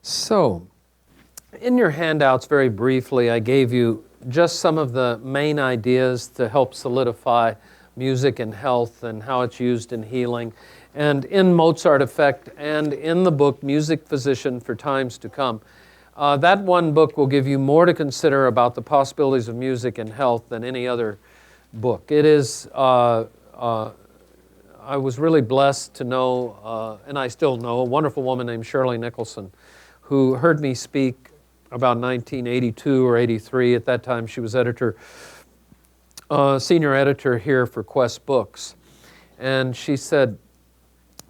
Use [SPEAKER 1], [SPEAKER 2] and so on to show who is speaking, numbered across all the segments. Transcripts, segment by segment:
[SPEAKER 1] So, in your handouts, very briefly, I gave you just some of the main ideas to help solidify music and health and how it's used in healing. And in Mozart Effect and in the book Music Physician for Times to Come, that one book will give you more to consider about the possibilities of music and health than any other book. It is, I was really blessed to know, and I still know, a wonderful woman named Shirley Nicholson, who heard me speak about 1982 or 83. At that time, she was senior editor here for Quest Books. And she said,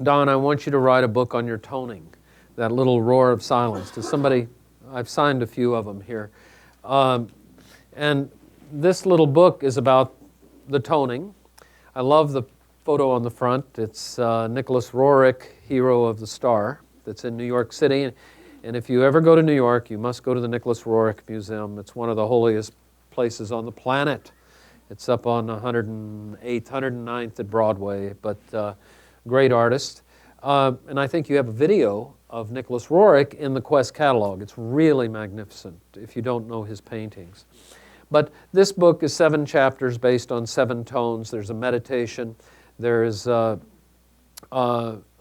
[SPEAKER 1] "Don, I want you to write a book on your toning, that little roar of silence." To somebody, I've signed a few of them here. And this little book is about the toning. I love the photo on the front. It's Nicholas Roerich, Hero of the Star, that's in New York City. And if you ever go to New York, you must go to the Nicholas Roerich Museum. It's one of the holiest places on the planet. It's up on 108th, 109th at Broadway, but great artist. And I think you have a video of Nicholas Roerich in the Quest catalog. It's really magnificent if you don't know his paintings. But this book is 7 chapters based on 7 tones. There's a meditation. There is a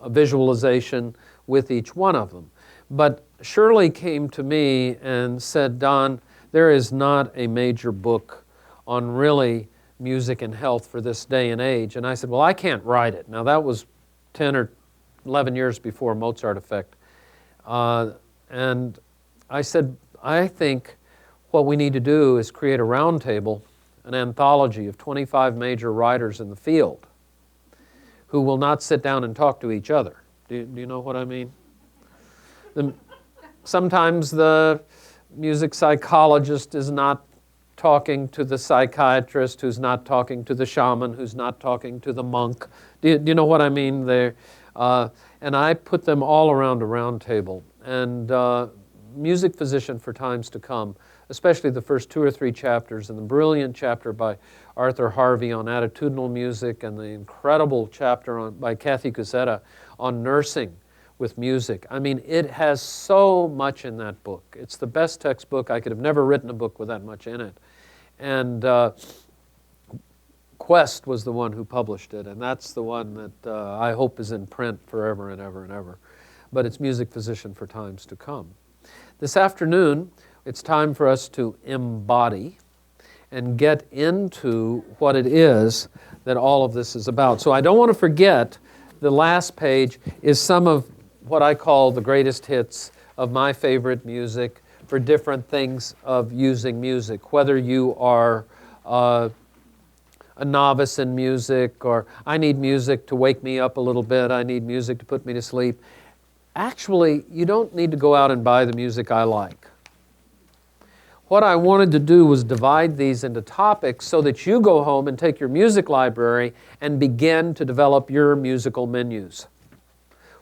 [SPEAKER 1] visualization with each one of them. But Shirley came to me and said, "Don, there is not a major book on really music and health for this day and age." And I said, "Well, I can't write it." Now, that was 10 or 11 years before Mozart Effect. And I said, "I think what we need to do is create a roundtable, an anthology of 25 major writers in the field who will not sit down and talk to each other." Do you know what I mean? Sometimes the music psychologist is not talking to the psychiatrist, who's not talking to the shaman, who's not talking to the monk. Do you know what I mean there? And I put them all around a round table. And Music Physician for Times to Come, especially the first 2 or 3 chapters, and the brilliant chapter by Arthur Harvey on attitudinal music, and the incredible chapter by Kathy Guzetta on nursing with music. I mean, it has so much in that book. It's the best textbook. I could have never written a book with that much in it. And Quest was the one who published it, and that's the one that I hope is in print forever and ever and ever. But it's Music Physician for Times to Come. This afternoon, it's time for us to embody and get into what it is that all of this is about. So I don't want to forget, the last page is some of what I call the greatest hits of my favorite music for different things of using music, whether you are a novice in music, or I need music to wake me up a little bit, I need music to put me to sleep. Actually, you don't need to go out and buy the music I like. What I wanted to do was divide these into topics so that you go home and take your music library and begin to develop your musical menus.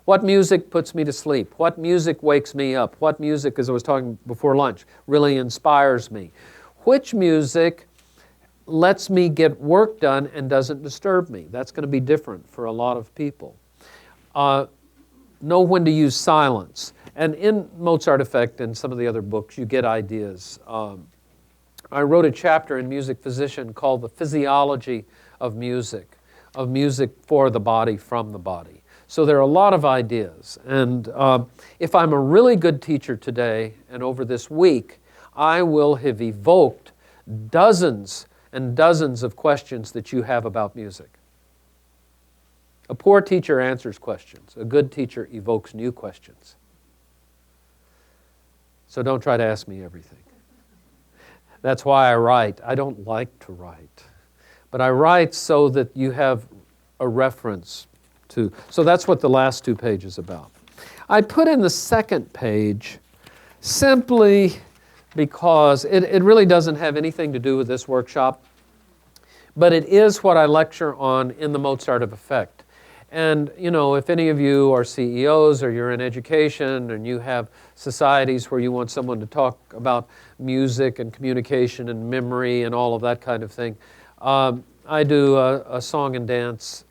[SPEAKER 1] What music puts me to sleep? What music wakes me up? What music, as I was talking before lunch, really inspires me? Which music lets me get work done and doesn't disturb me? That's going to be different for a lot of people. Know when to use silence. And in Mozart Effect and some of the other books, you get ideas. I wrote a chapter in Music Physician called The Physiology of Music for the body, from the body. So there are a lot of ideas. And if I'm a really good teacher today and over this week, I will have evoked dozens and dozens of questions that you have about music. A poor teacher answers questions. A good teacher evokes new questions. So don't try to ask me everything. That's why I write. I don't like to write. But I write so that you have a reference to. So that's what the last 2 pages about. I put in the second page simply because it really doesn't have anything to do with this workshop, but it is what I lecture on in the Mozart Effect. And, you know, if any of you are CEOs or you're in education and you have societies where you want someone to talk about music and communication and memory and all of that kind of thing, I do a song and dance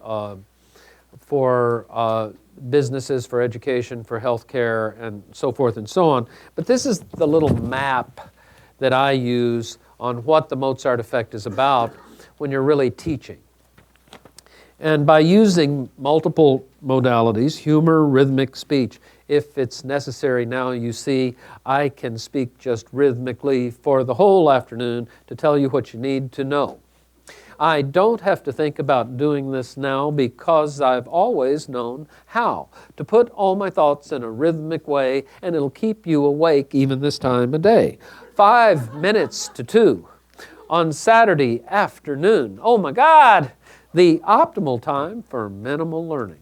[SPEAKER 1] for businesses, for education, for healthcare, and so forth and so on. But this is the little map that I use on what the Mozart effect is about when you're really teaching. And by using multiple modalities, humor, rhythmic, speech, if it's necessary now, you see, I can speak just rhythmically for the whole afternoon to tell you what you need to know. I don't have to think about doing this now because I've always known how to put all my thoughts in a rhythmic way, and it'll keep you awake even this time of day. 5 minutes to 2 on Saturday afternoon. Oh my God! The optimal time for minimal learning.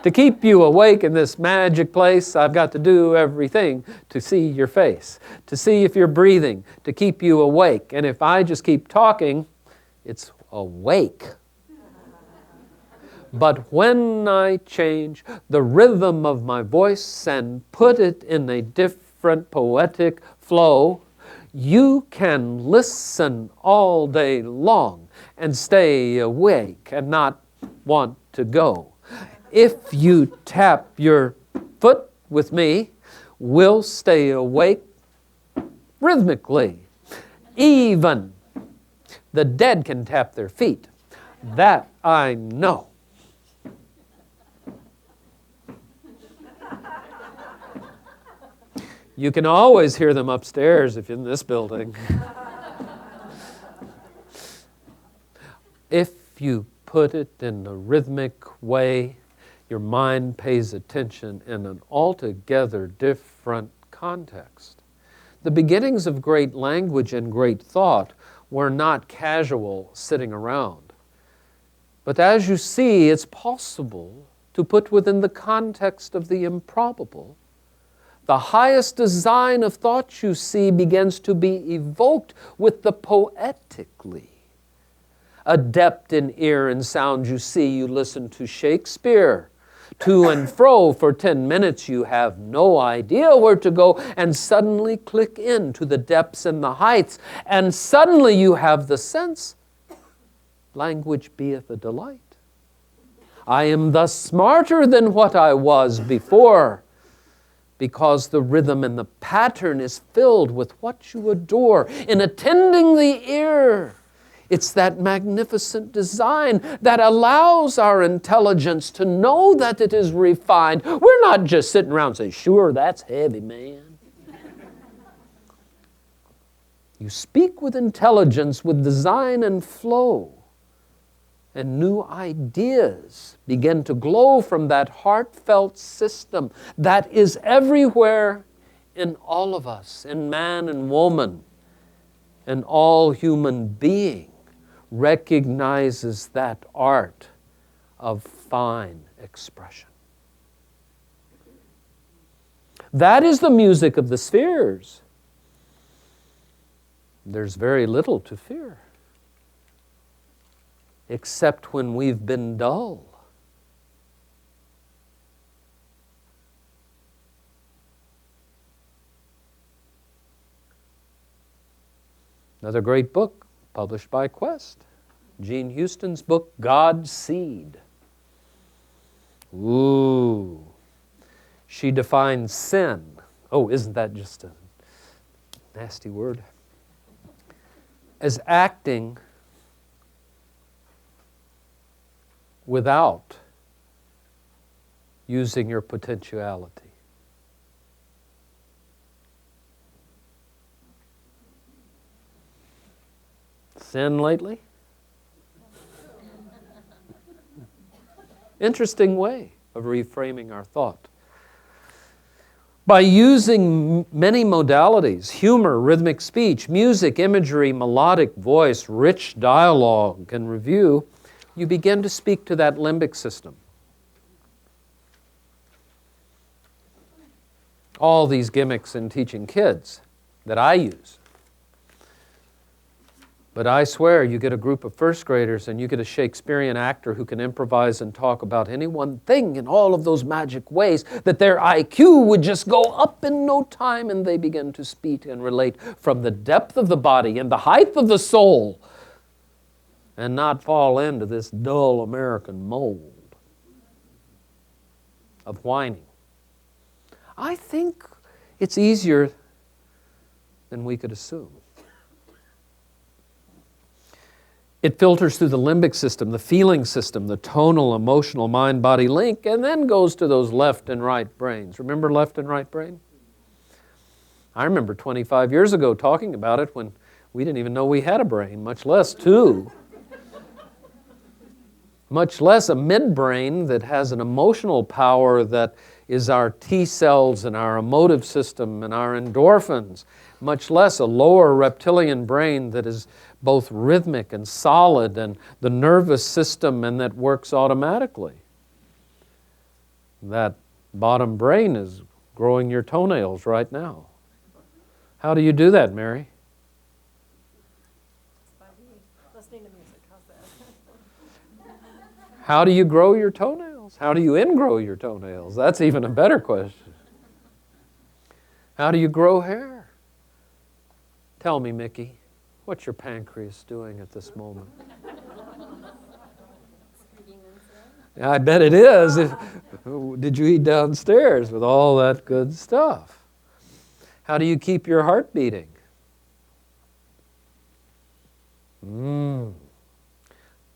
[SPEAKER 1] To keep you awake in this magic place, I've got to do everything to see your face, to see if you're breathing, to keep you awake. And if I just keep talking, it's awake. But when I change the rhythm of my voice and put it in a different poetic flow, you can listen all day long and stay awake and not want to go. If you tap your foot with me, we'll stay awake rhythmically. Even the dead can tap their feet. That I know. You can always hear them upstairs if you're in this building. If you put it in a rhythmic way, your mind pays attention in an altogether different context. The beginnings of great language and great thought were not casual sitting around. But as you see, it's possible to put within the context of the improbable. The highest design of thought you see begins to be evoked with the poetically. Adept in ear and sound you see, you listen to Shakespeare. To and fro for 10 minutes, you have no idea where to go, and suddenly click into the depths and the heights, and suddenly you have the sense, language beeth a delight. I am thus smarter than what I was before, because the rhythm and the pattern is filled with what you adore in attending the ear. It's that magnificent design that allows our intelligence to know that it is refined. We're not just sitting around saying, sure, that's heavy, man. You speak with intelligence, with design and flow, and new ideas begin to glow from that heartfelt system that is everywhere in all of us, in man and woman, and all human beings. Recognizes that art of fine expression. That is the music of the spheres. There's very little to fear, except when we've been dull. Another great book, published by Quest. Jean Houston's book, God's Seed. Ooh. She defines sin. Oh, isn't that just a nasty word? As acting without using your potentiality. Sin lately? Interesting way of reframing our thought. By using many modalities, humor, rhythmic speech, music, imagery, melodic voice, rich dialogue, and review, you begin to speak to that limbic system. All these gimmicks in teaching kids that I use. But I swear, you get a group of first graders and you get a Shakespearean actor who can improvise and talk about any one thing in all of those magic ways that their IQ would just go up in no time, and they begin to speak and relate from the depth of the body and the height of the soul. and not fall into this dull American mold of whining. I think it's easier than we could assume. It filters through the limbic system, the feeling system, the tonal, emotional, mind-body link, and then goes to those left and right brains. Remember left and right brain? I remember 25 years ago talking about it when we didn't even know we had a brain, much less two. Much less a midbrain that has an emotional power that is our T cells and our emotive system and our endorphins. Much less a lower reptilian brain that is both rhythmic and solid and the nervous system and that works automatically. That bottom brain is growing your toenails right now. How do you do that, Mary?
[SPEAKER 2] Listening to music, how's that?
[SPEAKER 1] How do you grow your toenails? How do you ingrow your toenails? That's even a better question. How do you grow hair? Tell me, Mickey, what's your pancreas doing at this moment? I bet it is. Did you eat downstairs with all that good stuff? How do you keep your heart beating?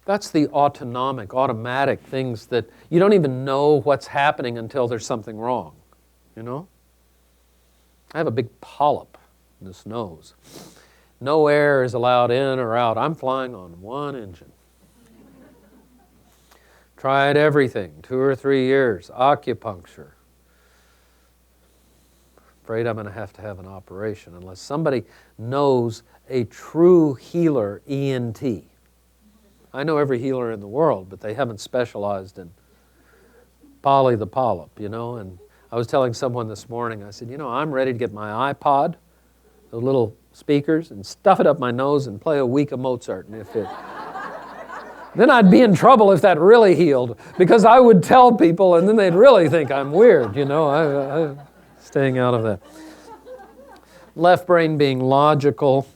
[SPEAKER 1] That's the automatic things that you don't even know what's happening until there's something wrong, you know? I have a big polyp in this nose. No air is allowed in or out. I'm flying on one engine. Tried everything, 2 or 3 years, acupuncture. Afraid I'm going to have an operation unless somebody knows a true healer ENT. I know every healer in the world, but they haven't specialized in Polly the polyp, you know. And I was telling someone this morning, I said, you know, I'm ready to get my iPod, the little speakers, and stuff it up my nose and play a week of Mozart. And if it, then I'd be in trouble if that really healed, because I would tell people and then they'd really think I'm weird, you know. I'm staying out of that. Left brain being logical,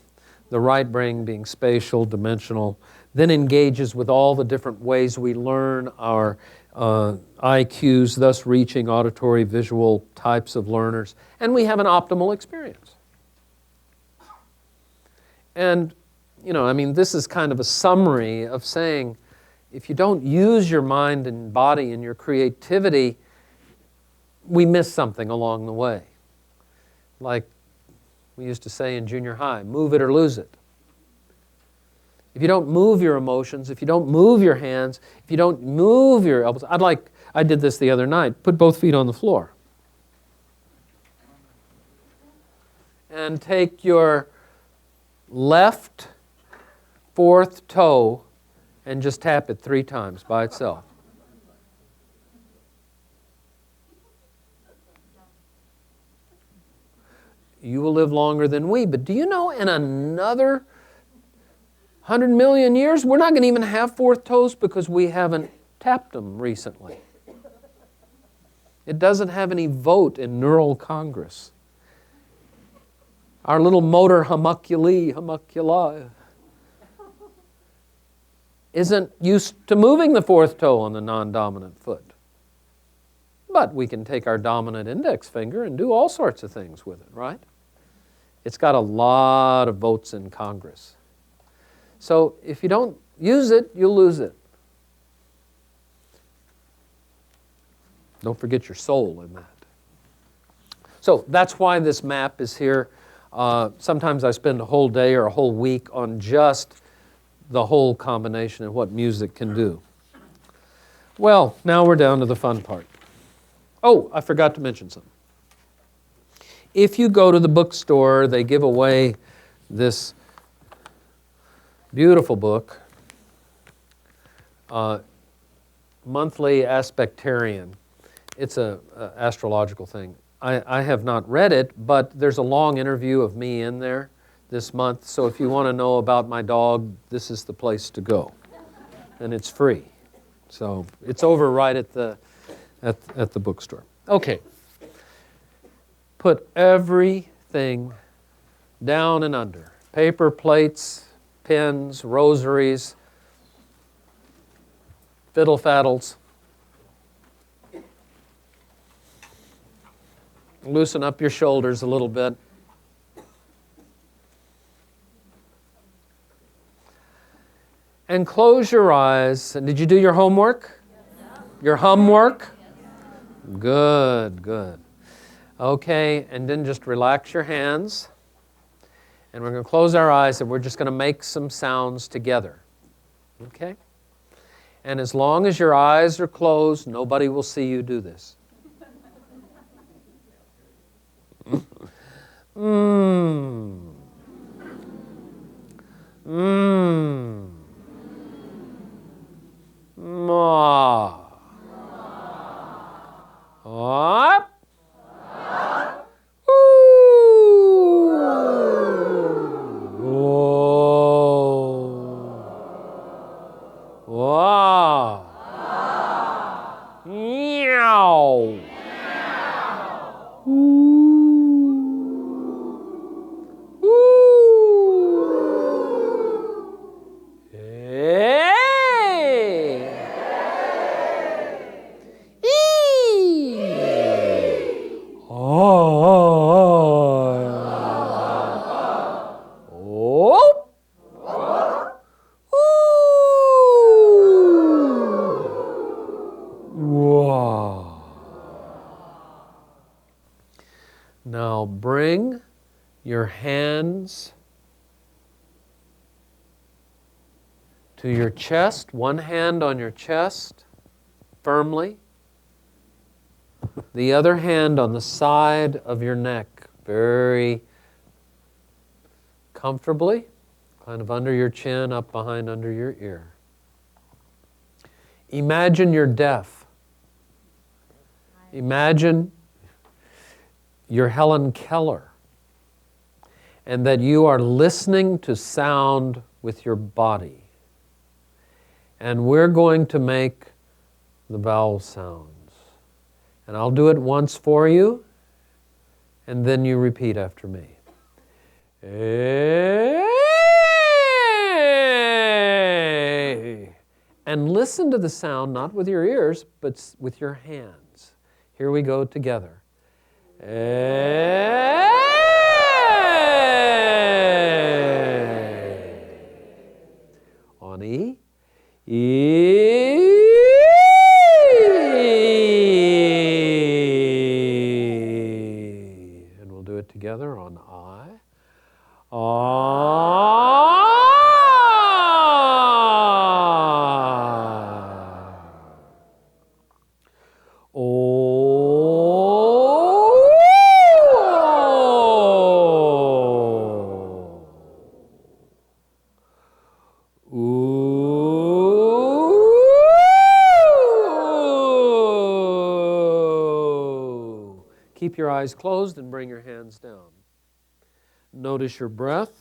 [SPEAKER 1] the right brain being spatial, dimensional, then engages with all the different ways we learn our IQs, thus reaching auditory, visual types of learners, and we have an optimal experience. And, you know, I mean, this is kind of a summary of saying, if you don't use your mind and body and your creativity, we miss something along the way. Like we used to say in junior high, move it or lose it. If you don't move your emotions, if you don't move your hands, if you don't move your elbows, I did this the other night, put both feet on the floor. And take your left fourth toe and just tap it 3 times by itself. You will live longer than we, but do you know in another 100 million years, we're not going to even have fourth toes because we haven't tapped them recently. It doesn't have any vote in neural congress. Our little motor homunculi, isn't used to moving the fourth toe on the non-dominant foot. But we can take our dominant index finger and do all sorts of things with it, right? It's got a lot of votes in Congress. So if you don't use it, you'll lose it. Don't forget your soul in that. So that's why this map is here. Sometimes I spend a whole day or a whole week on just the whole combination of what music can do. Well, now we're down to the fun part. Oh, I forgot to mention something. If you go to the bookstore, they give away this beautiful book, Monthly Aspectarian. It's an astrological thing. I have not read it, but there's a long interview of me in there this month, so if you want to know about my dog, this is the place to go. And it's free. So it's over right at the bookstore. Okay. Put everything down and under. Paper plates, pins, rosaries, Fiddle faddles. Loosen up your shoulders a little bit. And close your eyes. And did you do your homework? Your homework? Good, good. Okay, and then just relax your hands. And we're going to close our eyes and we're just going to make some sounds together. Okay? And as long as your eyes are closed, nobody will see you do this. Mmm. Mmm. Ma. Up. Wow. Meow. Now bring your hands to your chest, one hand on your chest, firmly. The other hand on the side of your neck, very comfortably, kind of under your chin, up behind under your ear. Imagine you're deaf. Imagine you're Helen Keller and that you are listening to sound with your body. And we're going to make the vowel sounds. And I'll do it once for you, and then you repeat after me. A. And listen to the sound, not with your ears, but with your hands. Here we go together. A. On E. E. And we'll do it together on I. Keep your eyes closed and bring your hands down. Notice your breath.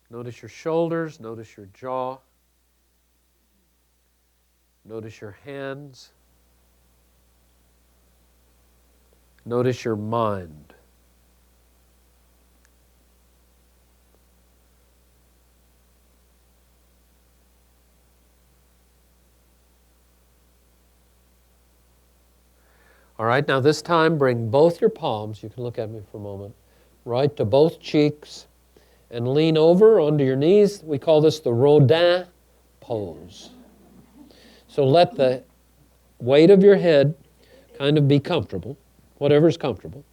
[SPEAKER 1] Notice your shoulders. Notice your jaw. Notice your hands. Notice your mind. All right, now this time bring both your palms, you can look at me for a moment, right to both cheeks and lean over onto your knees. We call this the Rodin pose. So let the weight of your head kind of be comfortable, whatever's comfortable.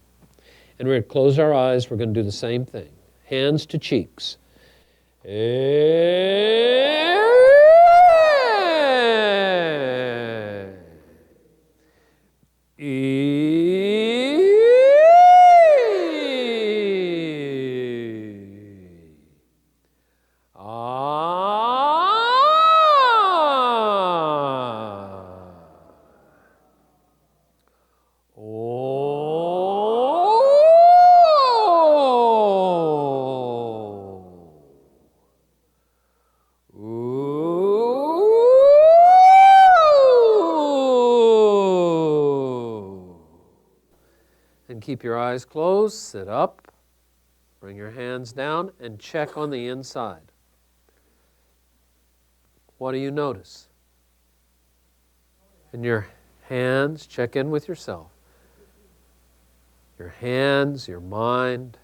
[SPEAKER 1] And we're going to close our eyes. We're going to do the same thing. Hands to cheeks. And keep your eyes closed, sit up, bring your hands down, and check on the inside. What do you notice? In your hands, check in with yourself. Your hands, your mind.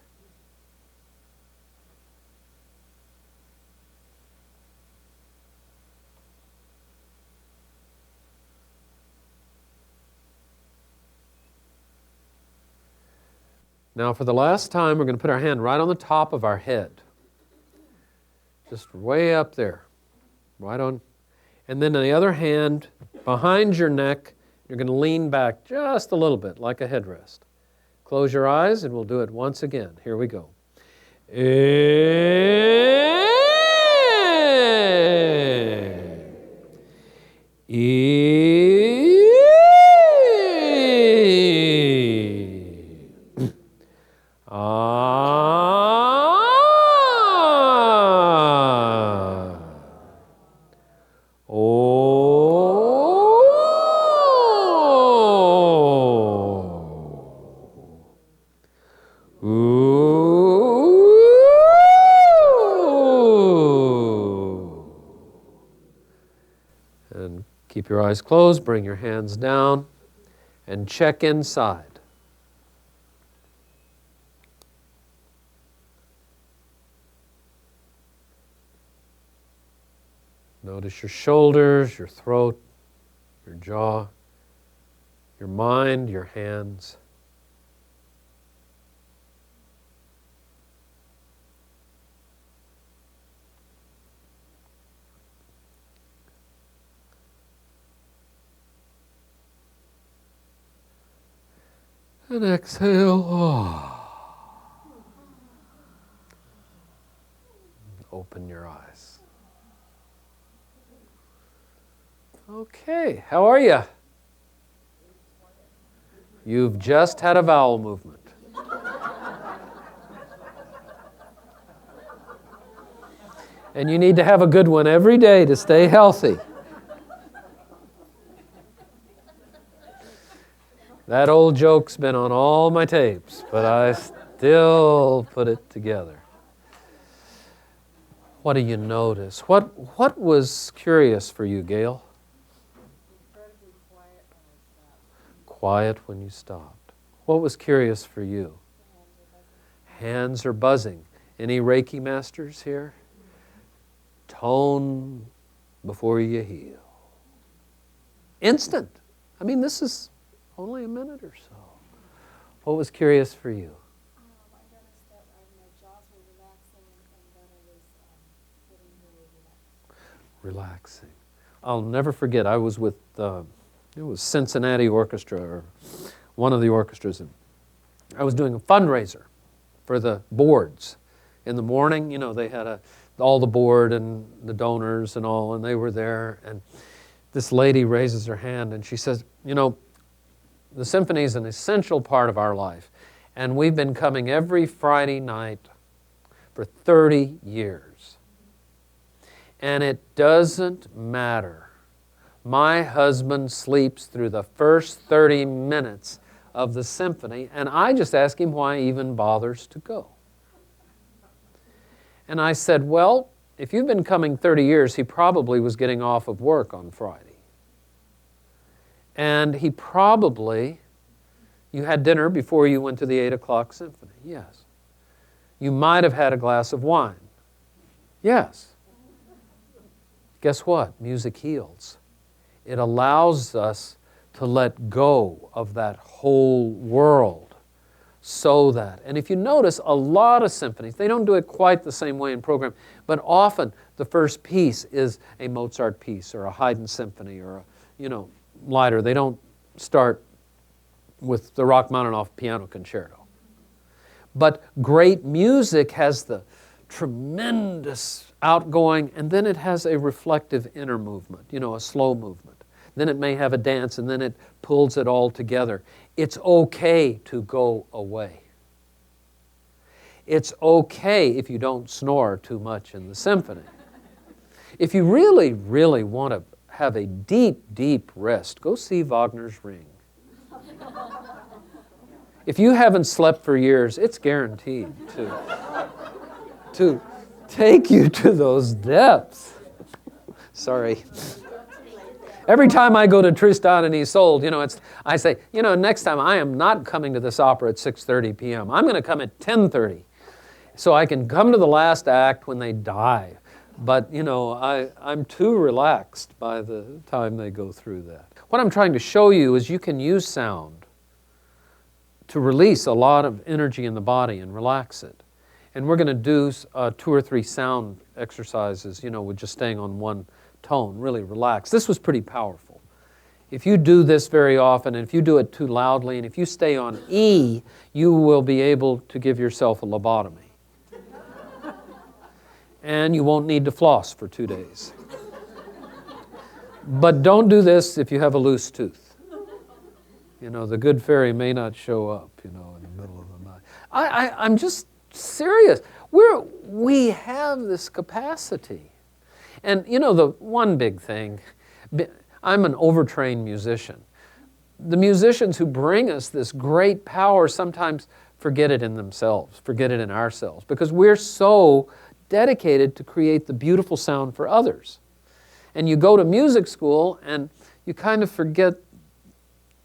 [SPEAKER 1] Now, for the last time, we're going to put our hand right on the top of our head. Just way up there. Right on. And then the other hand behind your neck, you're going to lean back just a little bit, like a headrest. Close your eyes, and we'll do it once again. Here we go. And keep your eyes closed, bring your hands down, and check inside. Notice your shoulders, your throat, your jaw, your mind, your hands. And exhale. Open your eyes. Okay, how are you? You've just had a bowel movement. And you need to have a good one every day to stay healthy. That old joke's been on all my tapes, but I still put it together. What do you notice? What was curious for you, Gail?
[SPEAKER 2] Incredibly quiet when I stopped.
[SPEAKER 1] Quiet when you stopped. What was curious for you? Hands are buzzing. Any Reiki masters here? Tone before you heal. Instant. I mean, this is only a minute or so. What was curious for you?
[SPEAKER 2] I noticed that my jaws were relaxing and then I was getting really relaxed.
[SPEAKER 1] Relaxing. I'll never forget, I was with, it was Cincinnati Orchestra, or one of the orchestras, and I was doing a fundraiser for the boards. In the morning, they had all the board and the donors and all, and they were there, and this lady raises her hand and she says, the symphony is an essential part of our life, and we've been coming every Friday night for 30 years. And it doesn't matter. My husband sleeps through the first 30 minutes of the symphony, and I just ask him why he even bothers to go. And I said, well, if you've been coming 30 years, he probably was getting off of work on Friday. And he probably, you had dinner before you went to the 8 o'clock symphony. Yes. You might have had a glass of wine. Yes. Guess what? Music heals. It allows us to let go of that whole world so that, and if you notice, a lot of symphonies, they don't do it quite the same way in program, but often the first piece is a Mozart piece or a Haydn symphony or a, lighter. They don't start with the Rachmaninoff piano concerto. But great music has the tremendous outgoing, and then it has a reflective inner movement, a slow movement. Then it may have a dance, and then it pulls it all together. It's okay to go away. It's okay if you don't snore too much in the symphony. If you really, really want to have a deep, deep rest, go see Wagner's Ring. If you haven't slept for years, it's guaranteed to take you to those depths. Sorry. Every time I go to Tristan and Isolde, I say, next time I am not coming to this opera at 6:30 p.m. I'm going to come at 10:30 so I can come to the last act when they die. But, I'm too relaxed by the time they go through that. What I'm trying to show you is you can use sound to release a lot of energy in the body and relax it. And we're going to do 2 or 3 sound exercises, with just staying on one tone, really relax. This was pretty powerful. If you do this very often, and if you do it too loudly, and if you stay on E, you will be able to give yourself a lobotomy. And you won't need to floss for 2 days. But don't do this if you have a loose tooth. The good fairy may not show up, in the middle of the night. I'm just serious. We have this capacity. And, the one big thing, I'm an overtrained musician. The musicians who bring us this great power sometimes forget it in themselves, forget it in ourselves, because we're so dedicated to create the beautiful sound for others. And you go to music school and you kind of forget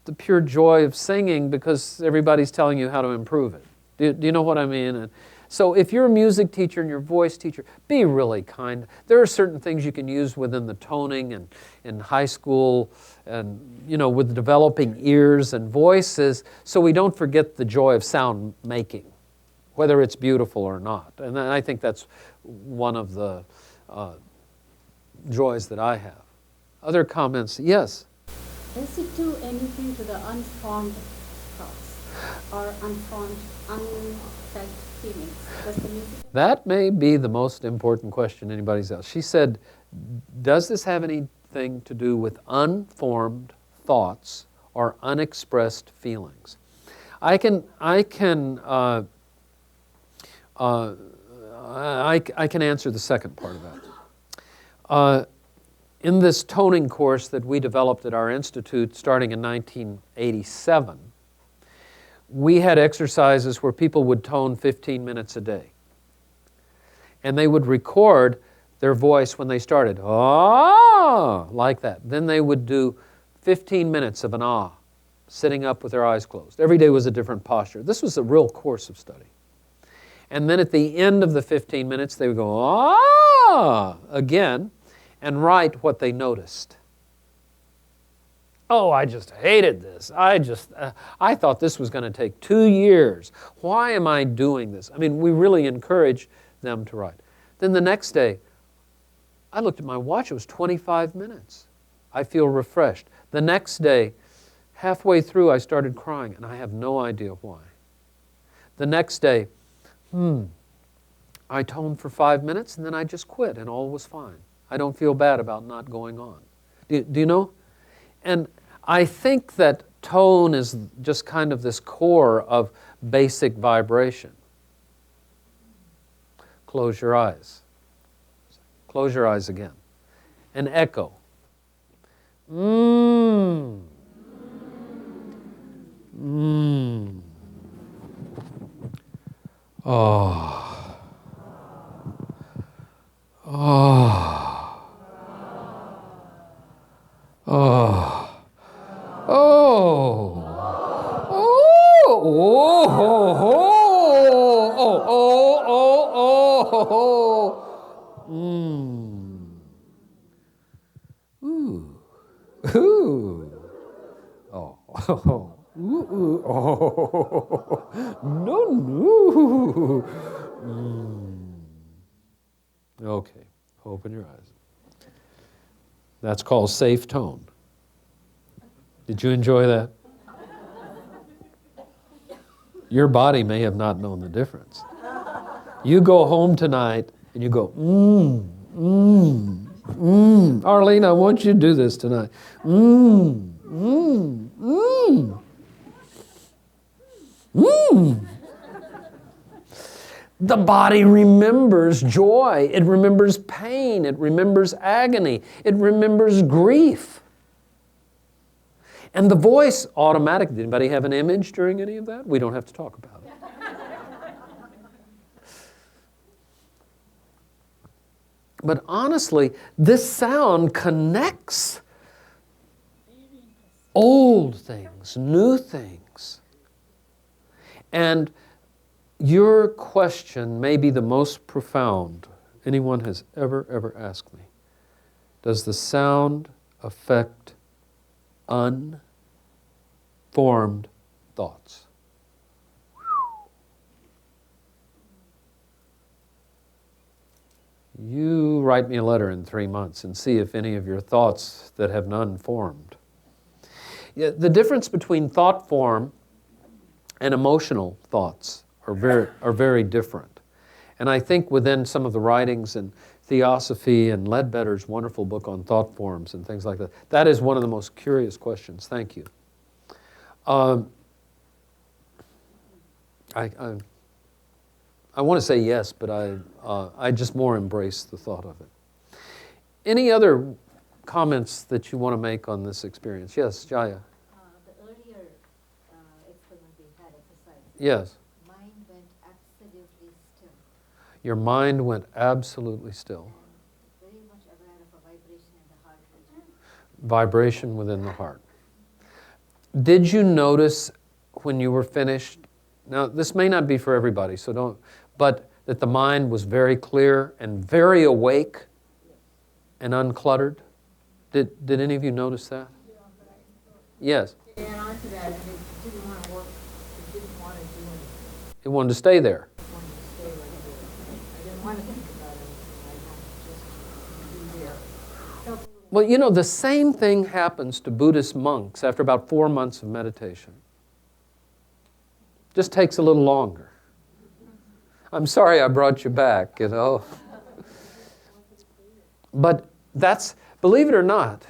[SPEAKER 1] the pure joy of singing because everybody's telling you how to improve it. Do you know what I mean? And so if you're a music teacher and you're a voice teacher, be really kind. There are certain things you can use within the toning and in high school and, with developing ears and voices so we don't forget the joy of sound making, whether it's beautiful or not. And I think that's one of the joys that I have. Other comments? Yes?
[SPEAKER 2] Does it do anything to the unformed thoughts or unformed, unfelt feelings? Does the music?
[SPEAKER 1] That may be the most important question anybody's asked. She said, does this have anything to do with unformed thoughts or unexpressed feelings? I can answer the second part of that. In this toning course that we developed at our institute starting in 1987, we had exercises where people would tone 15 minutes a day. And they would record their voice when they started, ah, like that. Then they would do 15 minutes of an ah, sitting up with their eyes closed. Every day was a different posture. This was a real course of study. And then at the end of the 15 minutes, they would go, ah, again, and write what they noticed. Oh, I just hated this. I thought this was going to take 2 years. Why am I doing this? I mean, we really encourage them to write. Then the next day, I looked at my watch. It was 25 minutes. I feel refreshed. The next day, halfway through, I started crying, and I have no idea why. The next day, I toned for 5 minutes, and then I just quit, and all was fine. I don't feel bad about not going on. Do you know? And I think that tone is just kind of this core of basic vibration. Close your eyes. Close your eyes again. An echo. Oh. Oh. Oh. Oh. Oh. Ooh. Ooh. Oh. Ooh. Oh. No. Okay. Open your eyes. That's called safe tone. Did you enjoy that? Your body may have not known the difference. You go home tonight and you go, Arlene, I want you to do this tonight. The body remembers joy. It remembers pain. It remembers agony. It remembers grief. And the voice automatically, did anybody have an image during any of that? We don't have to talk about it. But honestly, this sound connects old things, new things. And your question may be the most profound anyone has ever asked me. Does the sound affect unformed thoughts? You write me a letter in 3 months and see if any of your thoughts that have none formed. Yeah, the difference between thought form and emotional thoughts are very different. And I think within some of the writings in Theosophy and Ledbetter's wonderful book on thought forms and things like that, that is one of the most curious questions. Thank you. I want to say yes, but I just more embrace the thought of it. Any other comments that you want to make on this experience? Yes, Jaya.
[SPEAKER 3] The earlier experiment we had, exercise.
[SPEAKER 1] Yes.
[SPEAKER 3] Mind went absolutely still.
[SPEAKER 1] Your mind went absolutely still.
[SPEAKER 3] And very much aware of a vibration in the heart region.
[SPEAKER 1] Vibration within the heart. Did you notice when you were finished? Now, this may not be for everybody, so don't, but that the mind was very clear and very awake and uncluttered? Did any of you notice that? Yes.
[SPEAKER 4] To add on to that, it didn't want to work. It didn't want to do anything.
[SPEAKER 1] It wanted to stay there.
[SPEAKER 4] It wanted to stay right there. I didn't want to think about anything. I wanted to just be there. Felt a little
[SPEAKER 1] Well, you know, the same thing happens to Buddhist monks after about 4 months of meditation. Just takes a little longer. I'm sorry I brought you back, you know. But that's, believe it or not,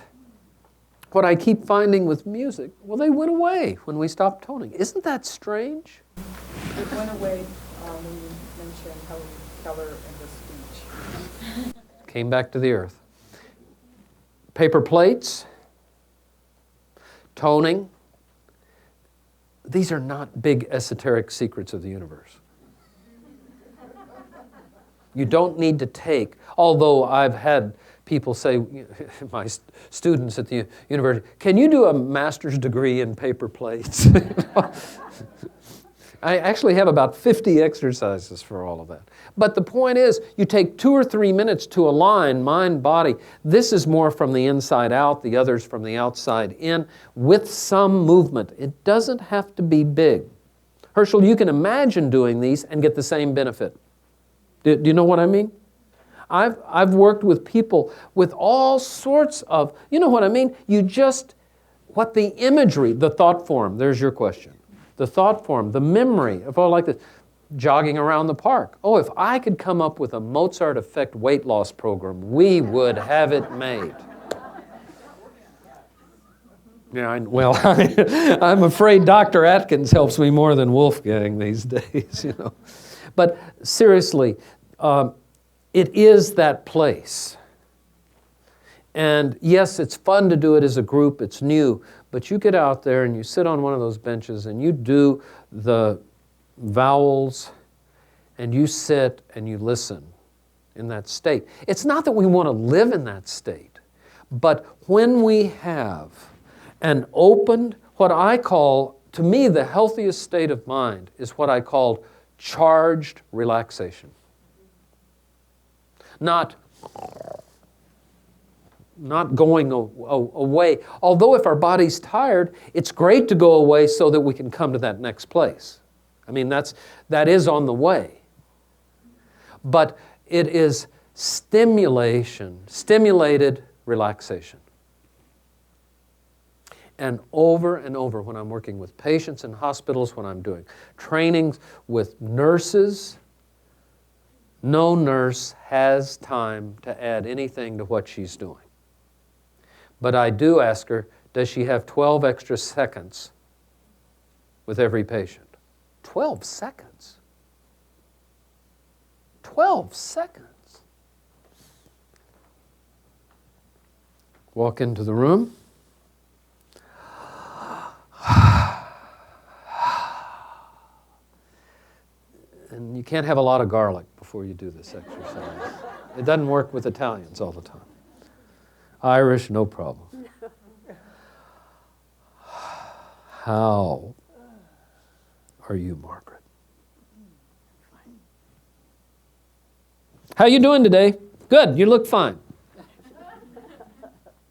[SPEAKER 1] what I keep finding with music, well, they went away when we stopped toning. Isn't that strange?
[SPEAKER 5] It went away when you mentioned Helen Keller and the speech.
[SPEAKER 1] Came back to the earth. Paper plates, toning, these are not big esoteric secrets of the universe. You don't need to take, although I've had people say, my students at the university, can you do a master's degree in paper plates? I actually have about 50 exercises for all of that. But the point is, you take 2 or 3 minutes to align mind, body. This is more from the inside out, the others from the outside in, with some movement. It doesn't have to be big. Herschel, you can imagine doing these and get the same benefit. Do you know what I mean? I've worked with people with all sorts of, you know what I mean? You just, what the imagery, the thought form, there's your question. The thought form, the memory of all like this, jogging around the park. Oh, if I could come up with a Mozart effect weight loss program, we would have it made. Yeah, I'm afraid Dr. Atkins helps me more than Wolfgang these days, you know. But seriously, it is that place. And yes, it's fun to do it as a group, it's new, but you get out there and you sit on one of those benches and you do the vowels and you sit and you listen in that state. It's not that we want to live in that state, but when we have an opened, what I call, to me, the healthiest state of mind is what I call charged relaxation. Not going away. Although if our body's tired, it's great to go away so that we can come to that next place. I mean, that is on the way. But it is stimulated relaxation. And over when I'm working with patients in hospitals, when I'm doing trainings with nurses, no nurse has time to add anything to what she's doing. But I do ask her, does she have 12 extra seconds with every patient? 12 seconds? 12 seconds. Walk into the room. And you can't have a lot of garlic before you do this exercise. It doesn't work with Italians all the time. Irish, no problem. How are you, Margaret? How you doing today? Good, you look fine.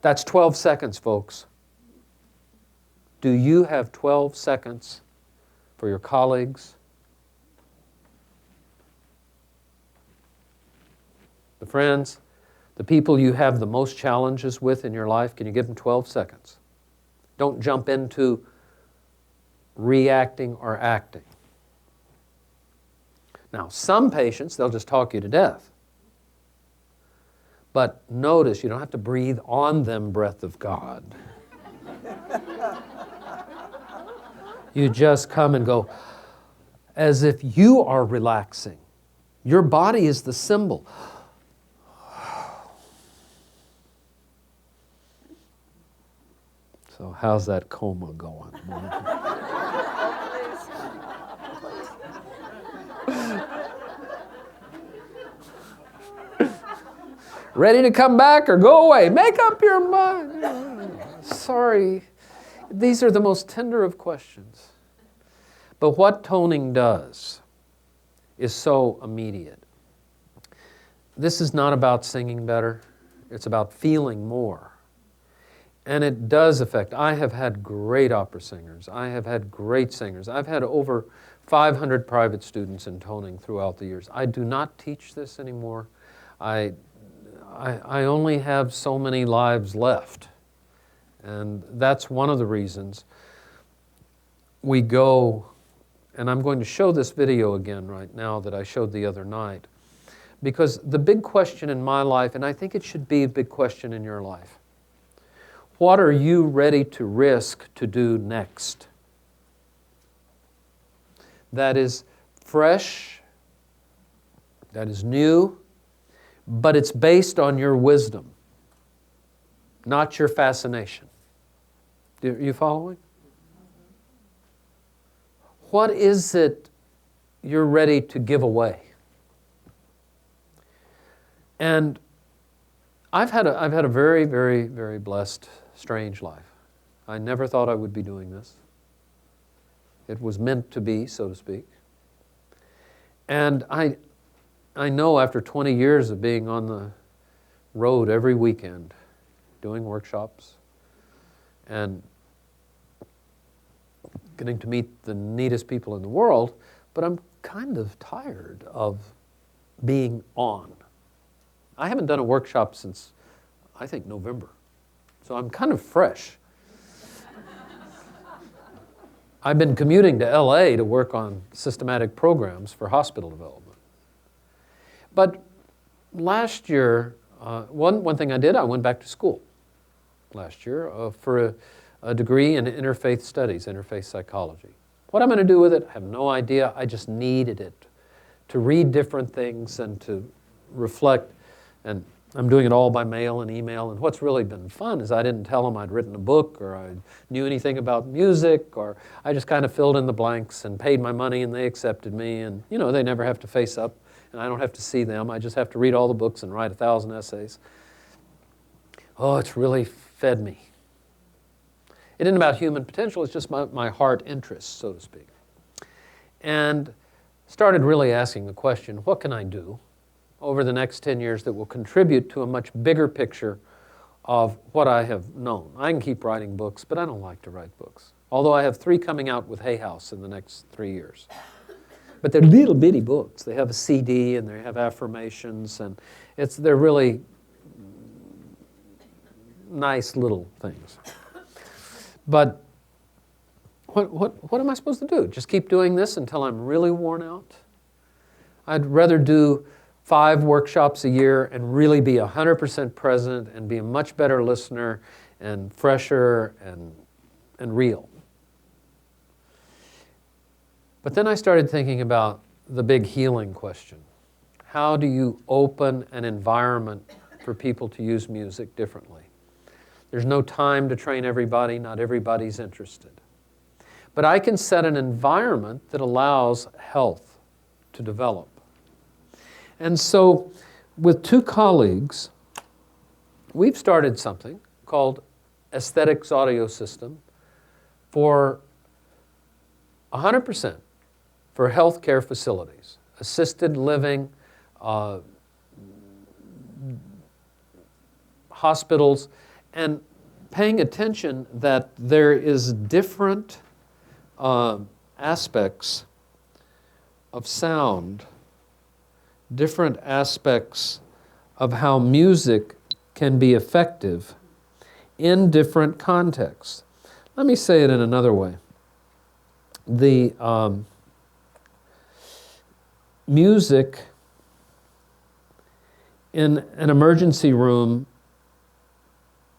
[SPEAKER 1] That's 12 seconds, folks. Do you have 12 seconds for your colleagues? The friends, the people you have the most challenges with in your life, can you give them 12 seconds? Don't jump into reacting or acting. Now, some patients, they'll just talk you to death. But notice, you don't have to breathe on them breath of God. You just come and go as if you are relaxing. Your body is the symbol. So how's that coma going? Ready to come back or go away? Make up your mind. Sorry. These are the most tender of questions. But what toning does is so immediate. This is not about singing better. It's about feeling more. And it does affect. I have had great opera singers. I have had great singers. I've had over 500 private students in toning throughout the years. I do not teach this anymore. I only have so many lives left. And that's one of the reasons we go, and I'm going to show this video again right now that I showed the other night, because the big question in my life, and I think it should be a big question in your life, what are you ready to risk to do next? That is fresh, that is new, but it's based on your wisdom, not your fascination. Are you following? What is it you're ready to give away? And I've had a very, very, very blessed, strange life. I never thought I would be doing this. It was meant to be, so to speak. And I know after 20 years of being on the road every weekend, doing workshops, and getting to meet the neatest people in the world, but I'm kind of tired of being on. I haven't done a workshop since, I think, November. So I'm kind of fresh. I've been commuting to LA to work on systematic programs for hospital development. But last year, one thing I did, I went back to school last year for a degree in interfaith studies, interfaith psychology. What I'm going to do with it, I have no idea. I just needed it to read different things and to reflect. And I'm doing it all by mail and email. And what's really been fun is I didn't tell them I'd written a book or I knew anything about music, or I just kind of filled in the blanks and paid my money and they accepted me. And, you know, they never have to face up and I don't have to see them. I just have to read all the books and write 1,000 essays. Oh, it's really fed me. It isn't about human potential, it's just my heart interest, so to speak. And started really asking the question, what can I do over the next 10 years that will contribute to a much bigger picture of what I have known? I can keep writing books, but I don't like to write books. Although I have 3 coming out with Hay House in the next 3 years. But they're little bitty books. They have a CD and they have affirmations, and they're really nice little things. But what am I supposed to do? Just keep doing this until I'm really worn out? I'd rather do 5 workshops a year and really be 100% present and be a much better listener and fresher and real. But then I started thinking about the big healing question. How do you open an environment for people to use music differently? There's no time to train everybody. Not everybody's interested. But I can set an environment that allows health to develop. And so with two colleagues, we've started something called Aesthetics Audio System for 100% for healthcare facilities, assisted living, hospitals, and paying attention that there is different aspects of sound, different aspects of how music can be effective in different contexts. Let me say it in another way. The music in an emergency room,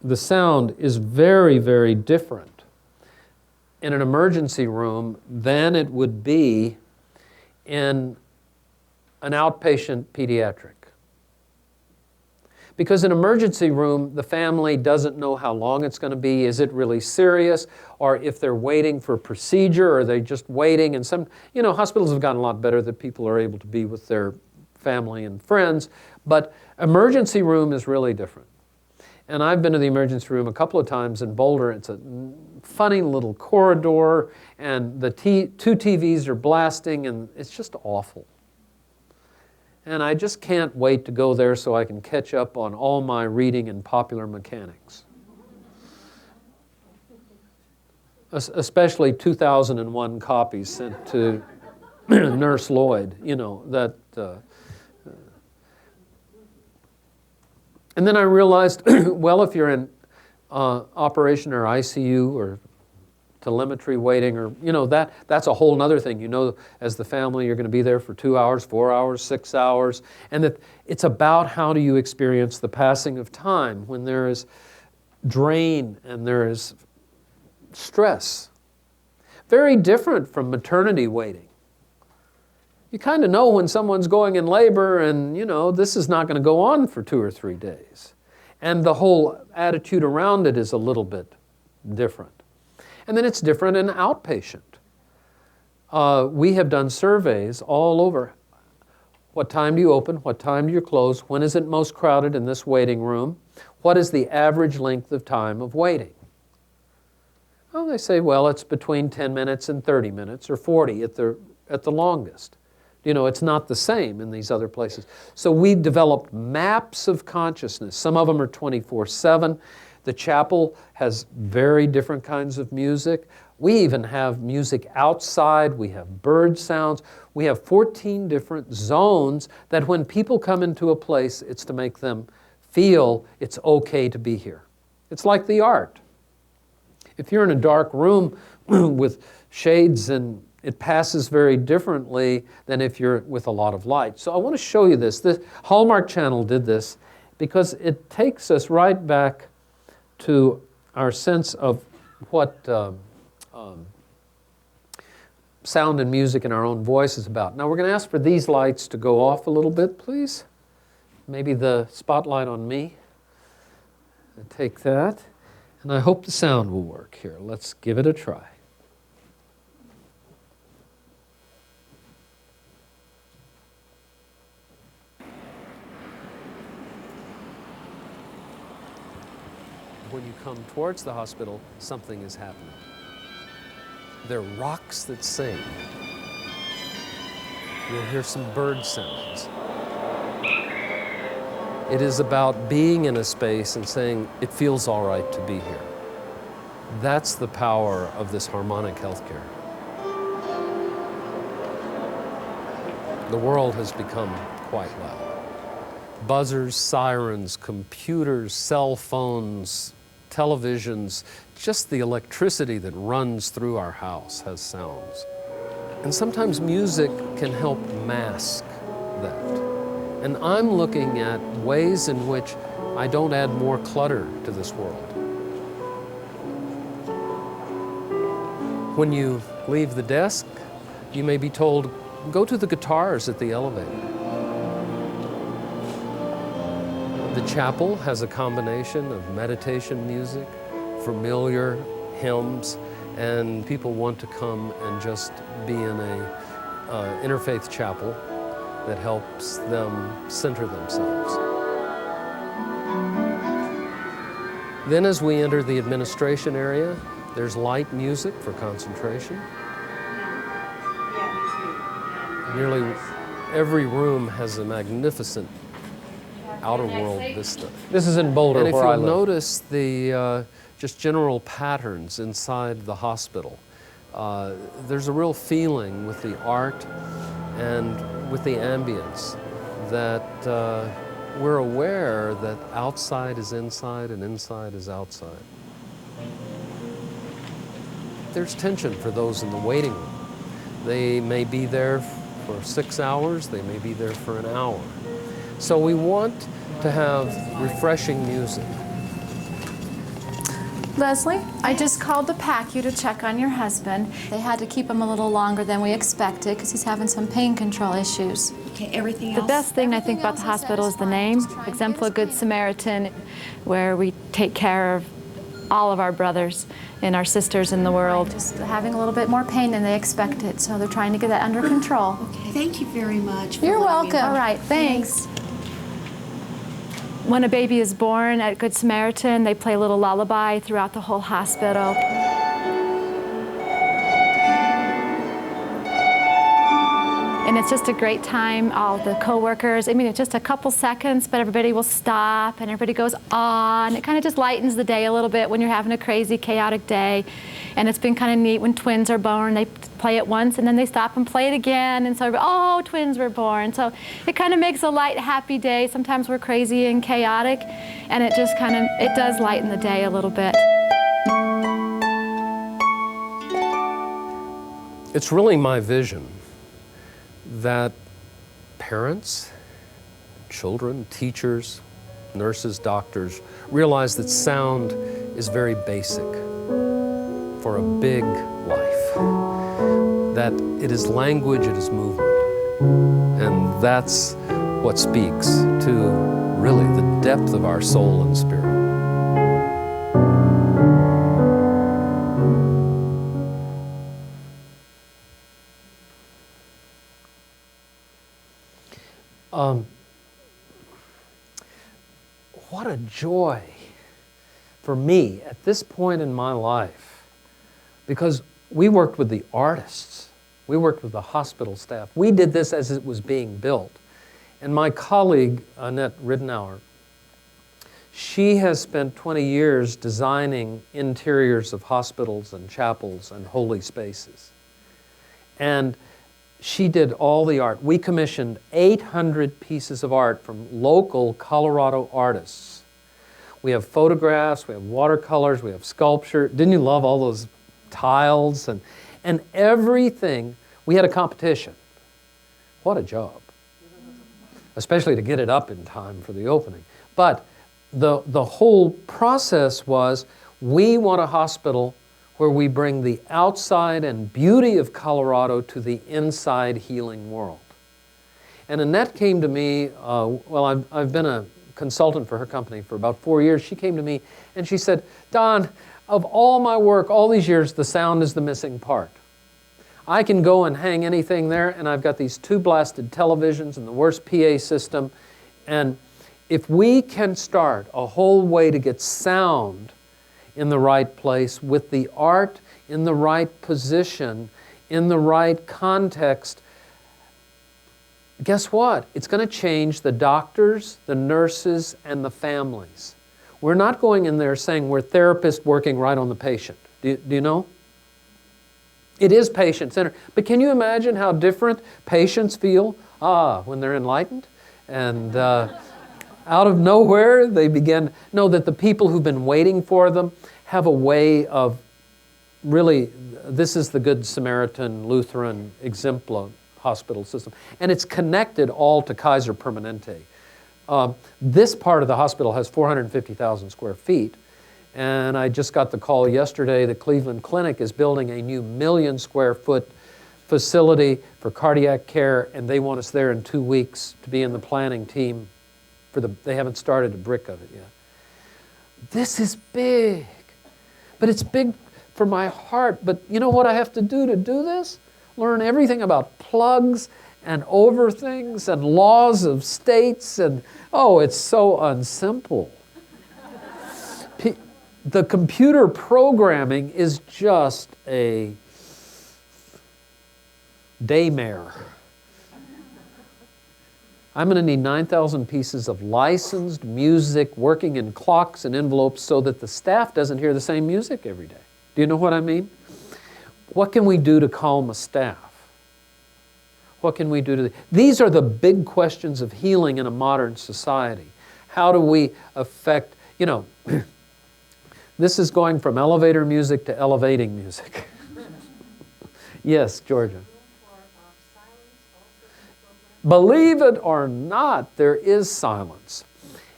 [SPEAKER 1] the sound is very, very different in an emergency room than it would be in an outpatient pediatric. Because in an emergency room, the family doesn't know how long it's going to be. Is it really serious? Or if they're waiting for a procedure, or are they just waiting? And some, hospitals have gotten a lot better that people are able to be with their family and friends. But emergency room is really different. And I've been to the emergency room a couple of times in Boulder. It's a funny little corridor, and the two TVs are blasting, and it's just awful. And I just can't wait to go there so I can catch up on all my reading in popular mechanics. Especially 2001 copies sent to Nurse Lloyd, And then I realized, well, if you're in operation or ICU or telemetry waiting, or that's a whole other thing. As the family, you're going to be there for 2 hours, 4 hours, 6 hours, and that it's about how do you experience the passing of time when there is drain and there is stress. Very different from maternity waiting. You kind of know when someone's going in labor, and this is not going to go on for 2 or 3 days, and the whole attitude around it is a little bit different. And then it's different in outpatient. We have done surveys all over. What time do you open? What time do you close? When is it most crowded in this waiting room? What is the average length of time of waiting? Well, they say, well, it's between 10 minutes and 30 minutes, or 40 at the longest. It's not the same in these other places. So we developed maps of consciousness. Some of them are 24/7. The chapel has very different kinds of music. We even have music outside. We have bird sounds. We have 14 different zones that when people come into a place, it's to make them feel it's okay to be here. It's like the art. If you're in a dark room with shades, and it passes very differently than if you're with a lot of light. So I want to show you this. The Hallmark Channel did this because it takes us right back to our sense of what sound and music in our own voice is about. Now we're going to ask for these lights to go off a little bit, please. Maybe the spotlight on me. Take that. And I hope the sound will work here. Let's give it a try. When you come towards the hospital, something is happening. There are rocks that sing. You'll hear some bird sounds. It is about being in a space and saying, it feels all right to be here. That's the power of this harmonic healthcare. The world has become quite loud. Buzzers, sirens, computers, cell phones, televisions, just the electricity that runs through our house has sounds. And sometimes music can help mask that. And I'm looking at ways in which I don't add more clutter to this world. When you leave the desk, you may be told, go to the guitars at the elevator. The chapel has a combination of meditation music, familiar hymns, and people want to come and just be in a interfaith chapel that helps them center themselves. Then as we enter the administration area, there's light music for concentration. Nearly every room has a magnificent outer world vista. This is in Boulder, And if where I you'll live. notice the just general patterns inside the hospital, there's a real feeling with the art and with the ambience that we're aware that outside is inside and inside is outside. There's tension for those in the waiting room. They may be there for 6 hours, they may be there for an hour. So we want to have refreshing music.
[SPEAKER 6] Leslie, I just called to PACU to check on your husband. They had to keep him a little longer than we expected because he's having some pain control issues.
[SPEAKER 7] Okay, everything
[SPEAKER 6] The
[SPEAKER 7] else?
[SPEAKER 6] best thing I think about the hospital is the name, Exemplar Good Samaritan, where we take care of all of our brothers and our sisters in the world. Just having a little bit more pain than they expected, so they're trying to get that under control.
[SPEAKER 7] Okay, thank you very much. for
[SPEAKER 6] You're
[SPEAKER 7] letting me
[SPEAKER 6] welcome.
[SPEAKER 7] know.
[SPEAKER 6] All right, thanks. When a baby is born at Good Samaritan, they play a little lullaby throughout the whole hospital. And it's just a great time, all the coworkers. I mean, it's just a couple seconds, but everybody will stop and everybody goes on. It kind of just lightens the day a little bit when you're having a crazy, chaotic day. And it's been kind of neat when twins are born. They play it once and then they stop and play it again. And so, oh, twins were born. So it kind of makes a light, happy day. Sometimes we're crazy and chaotic, and it just kind of, it does lighten the day a little bit.
[SPEAKER 1] It's really my vision that parents, children, teachers, nurses, doctors realize that sound is very basic for a big life. That it is language, it is movement. And that's what speaks to really the depth of our soul and spirit. What a joy for me at this point in my life, because we worked with the artists, we worked with the hospital staff. We did this as it was being built. And my colleague, Annette Ridenour, she has spent 20 years designing interiors of hospitals and chapels and holy spaces. And she did all the art. We commissioned 800 pieces of art from local Colorado artists. We have photographs, we have watercolors, we have sculpture. Didn't you love all those tiles and everything? We had a competition. What a job. Especially to get it up in time for the opening. But the whole process was, we want a hospital where we bring the outside and beauty of Colorado to the inside healing world. And Annette came to me, I've been a consultant for her company for about 4 years. She came to me and she said, Don, of all my work, all these years, the sound is the missing part. I can go and hang anything there, and I've got these 2 blasted televisions and the worst PA system. And if we can start a whole way to get sound in the right place, with the art in the right position, in the right context, guess what? It's going to change the doctors, the nurses, and the families. We're not going in there saying we're therapists working right on the patient. Do you know? It is patient-centered. But can you imagine how different patients feel when they're enlightened? And out of nowhere, they begin to know that the people who've been waiting for them have a way of really, this is the Good Samaritan Lutheran Exemplar hospital system. And it's connected all to Kaiser Permanente. This part of the hospital has 450,000 square feet. And I just got the call yesterday, the Cleveland Clinic is building a new 1 million square foot facility for cardiac care, and they want us there in 2 weeks to be in the planning team. They haven't started a brick of it yet. This is big, but it's big for my heart. But you know what I have to do this? Learn everything about plugs and over things and laws of states and, oh, it's so unsimple. The computer programming is just a daymare. I'm going to need 9,000 pieces of licensed music working in clocks and envelopes so that the staff doesn't hear the same music every day. Do you know what I mean? What can we do to calm a staff? What can we do to... These are the big questions of healing in a modern society. How do we affect... You know, this is going from elevator music to elevating music. Yes, Georgia. Believe it or not, there is silence.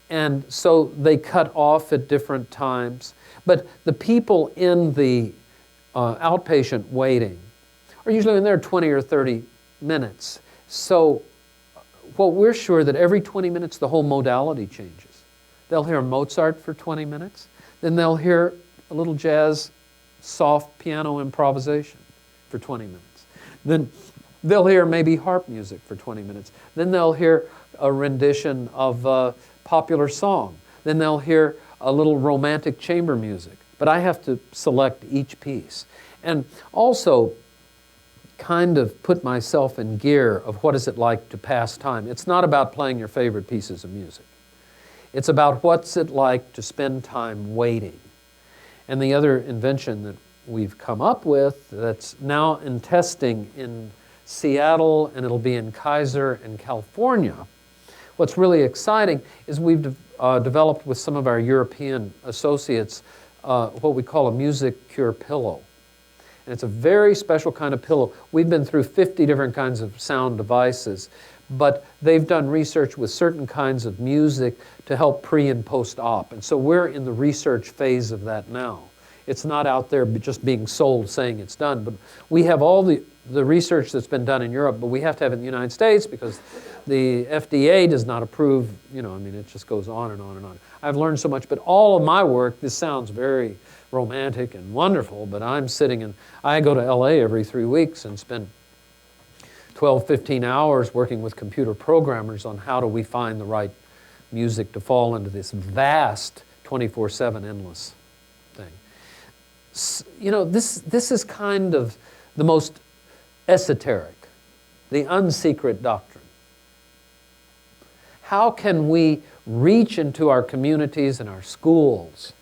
[SPEAKER 1] And so they cut off at different times. But the people in the outpatient waiting are usually in there 20 or 30 minutes. So well, we're sure that every 20 minutes the whole modality changes. They'll hear Mozart for 20 minutes. Then they'll hear a little jazz, soft piano improvisation for 20 minutes. Then they'll hear maybe harp music for 20 minutes. Then they'll hear a rendition of a popular song. Then they'll hear a little romantic chamber music. But I have to select each piece. And also kind of put myself in gear of what is it like to pass time. It's not about playing your favorite pieces of music. It's about what's it like to spend time waiting. And the other invention that we've come up with that's now in testing in Seattle, and it'll be in Kaiser and California. What's really exciting is we've developed with some of our European associates what we call a music cure pillow. And it's a very special kind of pillow. We've been through 50 different kinds of sound devices, but they've done research with certain kinds of music to help pre- and post-op. And so we're in the research phase of that now. It's not out there just being sold saying it's done, but we have all the research that's been done in Europe, but we have to have it in the United States because the FDA does not approve, you know, I mean, it just goes on and on and on. I've learned so much, but all of my work, this sounds very romantic and wonderful, but I'm sitting in, I go to LA every 3 weeks and spend 12, 15 hours working with computer programmers on how do we find the right music to fall into this vast 24/7 endless thing. You know, this is kind of the most esoteric, the unsecret doctrine. How can we reach into our communities and our schools?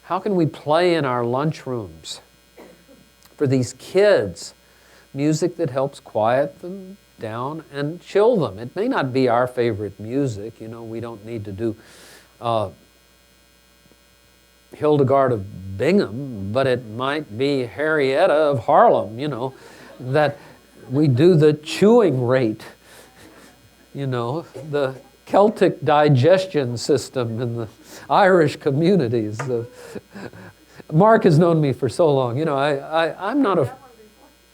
[SPEAKER 1] How can we play in our lunchrooms for these kids music that helps quiet them down and chill them? It may not be our favorite music. You know, we don't need to do Hildegard of Bingen, but it might be Harrietta of Harlem, you know, that we do the chewing rate, you know, the Celtic digestion system in the Irish communities. Mark has known me for so long. You know, I'm not a...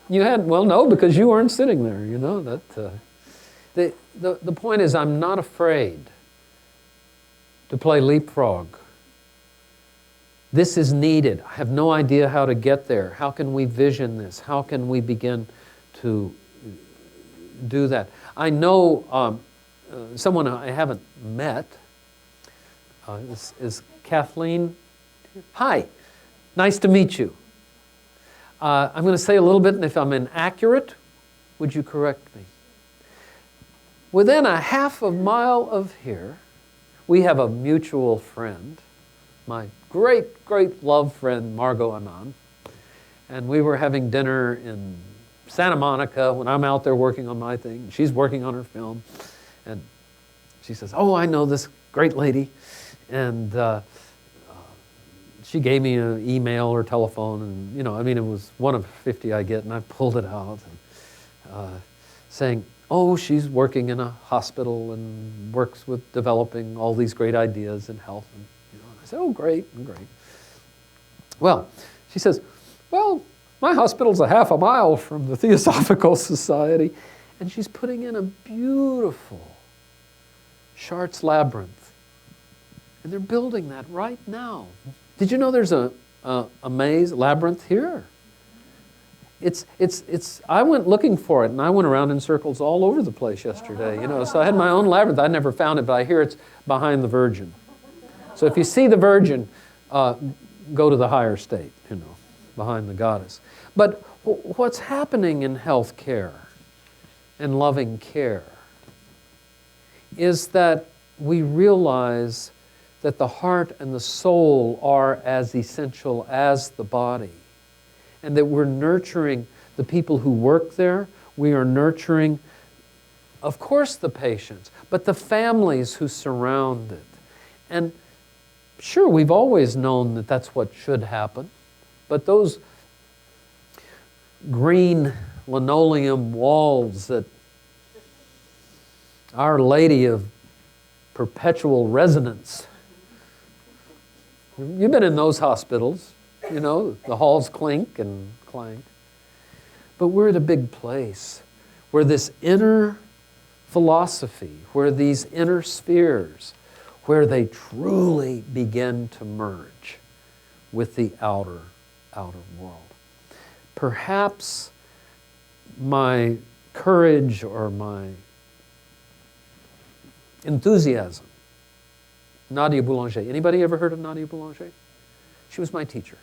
[SPEAKER 1] You hadn't? Well, no, because you weren't sitting there, you know. The point is I'm not afraid to play leapfrog. This is needed. I have no idea how to get there. How can we vision this? How can we begin to do that? I know someone I haven't met is Kathleen. Hi, nice to meet you. I'm going to say a little bit, and if I'm inaccurate, would you correct me? Within a half a mile of here, we have a mutual friend, my great, great love friend, Margot Anand. And we were having dinner in Santa Monica when I'm out there working on my thing. She's working on her film. And she says, oh, I know this great lady. And she gave me an email or telephone. And, you know, I mean, it was one of 50 I get. And I pulled it out and saying, oh, she's working in a hospital and works with developing all these great ideas in health. And, you know, I said, oh, great, great. Well, she says, well, my hospital's a half a mile from the Theosophical Society. And she's putting in a beautiful Chartres labyrinth. And they're building that right now. Did you know there's a maze labyrinth here? I went looking for it, and I went around in circles all over the place yesterday, so I had my own labyrinth. I never found it, but I hear it's behind the Virgin. So if you see the Virgin, go to the higher state, behind the goddess. But what's happening in health care and loving care is that we realize that the heart and the soul are as essential as the body, and that we're nurturing the people who work there. We are nurturing, of course, the patients, but the families who surround it. And sure, we've always known that that's what should happen, but those green linoleum walls that Our Lady of Perpetual Resonance. You've been in those hospitals, the halls clink and clank. But we're at a big place where this inner philosophy, where these inner spheres, where they truly begin to merge with the outer world. Perhaps my courage or my enthusiasm. Nadia Boulanger. Anybody ever heard of Nadia Boulanger? She was my teacher.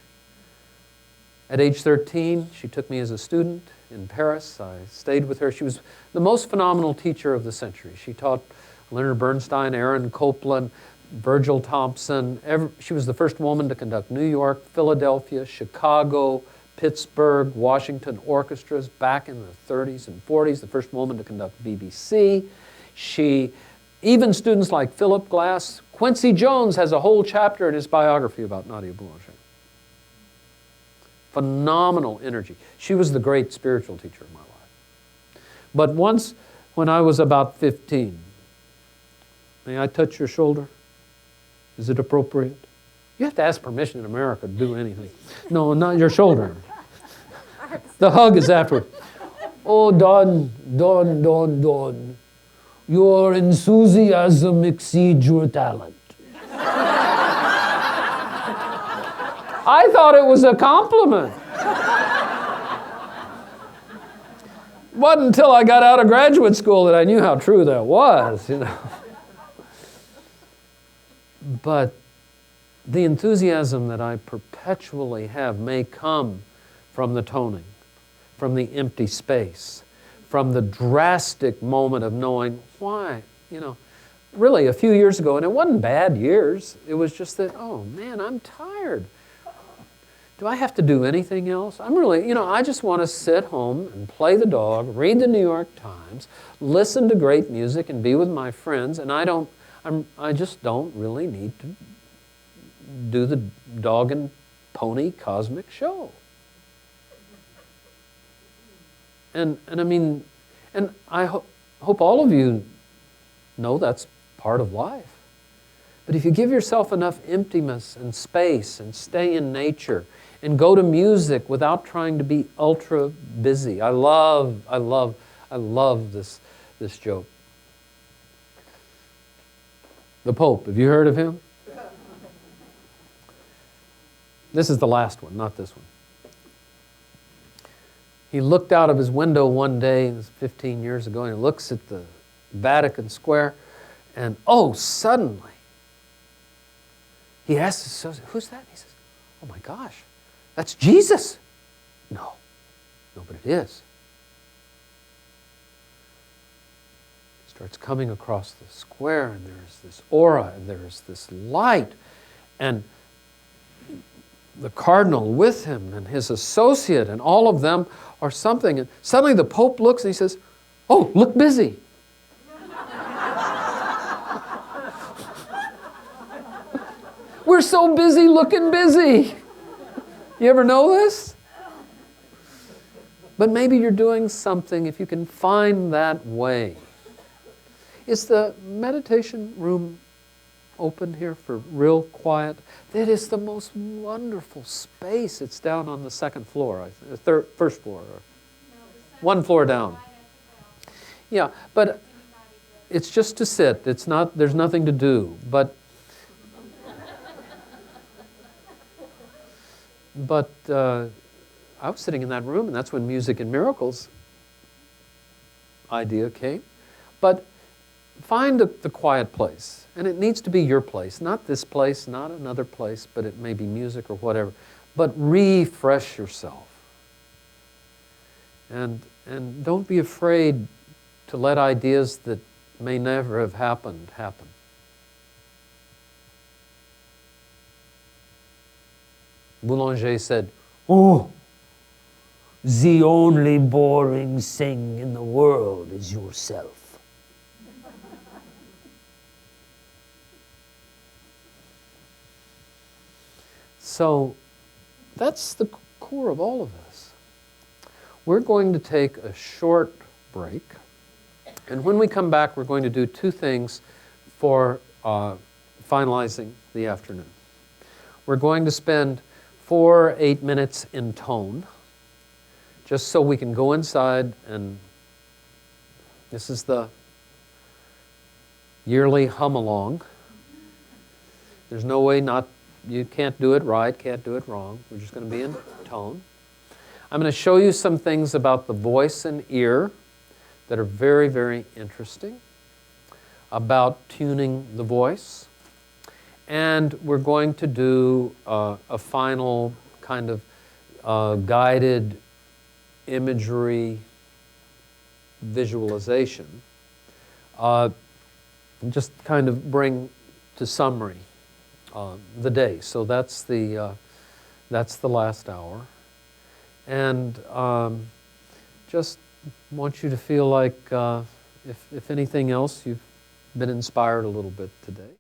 [SPEAKER 1] At age 13, she took me as a student in Paris. I stayed with her. She was the most phenomenal teacher of the century. She taught Leonard Bernstein, Aaron Copland, Virgil Thompson. She was the first woman to conduct New York, Philadelphia, Chicago, Pittsburgh, Washington orchestras back in the 30s and 40s, the first woman to conduct BBC. Even students like Philip Glass, Quincy Jones has a whole chapter in his biography about Nadia Boulanger. Phenomenal energy. She was the great spiritual teacher of my life. But once, when I was about 15, may I touch your shoulder? Is it appropriate? You have to ask permission in America to do anything. No, not your shoulder. The hug is afterward. Oh, Don. Your enthusiasm exceeds your talent. I thought it was a compliment. It wasn't until I got out of graduate school that I knew how true that was, But the enthusiasm that I perpetually have may come from the toning, from the empty space, from the drastic moment of knowing why, really a few years ago, and it wasn't bad years, it was just that, oh man, I'm tired. Do I have to do anything else? I'm really, I just want to sit home and play the dog, read the New York Times, listen to great music and be with my friends, and I just don't really need to do the dog and pony cosmic show. And I hope all of you know that's part of life. But if you give yourself enough emptiness and space and stay in nature and go to music without trying to be ultra busy. I love this joke. The Pope, have you heard of him? This is the last one, not this one. He looked out of his window one day, it was 15 years ago, and he looks at the Vatican Square, and suddenly, he asks his associate, who's that? He says, oh my gosh, that's Jesus. No, but it is. He starts coming across the square, and there's this aura, and there's this light, and the cardinal with him and his associate and all of them are something. And suddenly the Pope looks and he says, oh, look busy. We're so busy looking busy. You ever know this? But maybe you're doing something, if you can find that way. Is the meditation room open here for real quiet? It is the most wonderful space. It's down on the second floor, first floor, one floor down. Yeah, but it's just to sit. It's not. There's nothing to do. But I was sitting in that room, and that's when Music and Miracles idea came. But find the quiet place. And it needs to be your place, not this place, not another place, but it may be music or whatever. But refresh yourself. And don't be afraid to let ideas that may never have happened happen. Boulanger said,
[SPEAKER 8] "Oh, the only boring thing in the world is yourself."
[SPEAKER 1] So that's the core of all of this. We're going to take a short break. And when we come back, we're going to do two things for finalizing the afternoon. We're going to spend 4-8 minutes in tone, just so we can go inside, and this is the yearly hum along. There's no way you can't do it right, can't do it wrong. We're just going to be in tone. I'm going to show you some things about the voice and ear that are very, very interesting about tuning the voice. And we're going to do a final kind of guided imagery visualization. Just kind of bring to summary the day. So that's the last hour. And just want you to feel like, if anything else, you've been inspired a little bit today.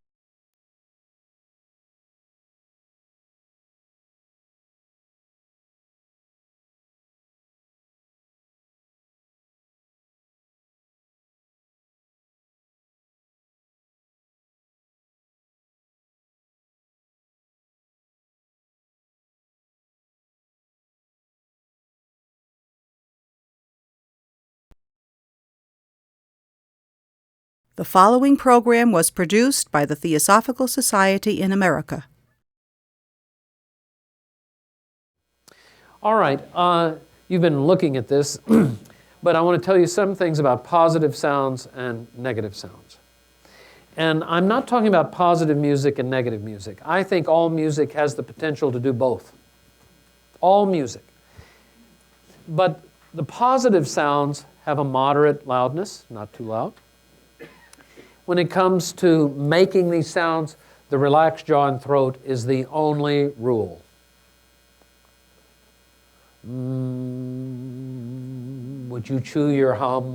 [SPEAKER 9] The following program was produced by the Theosophical Society in America.
[SPEAKER 1] All right, you've been looking at this, but I want to tell you some things about positive sounds and negative sounds. And I'm not talking about positive music and negative music. I think all music has the potential to do both. All music. But the positive sounds have a moderate loudness, not too loud. When it comes to making these sounds, the relaxed jaw and throat is the only rule. Would you chew your hum?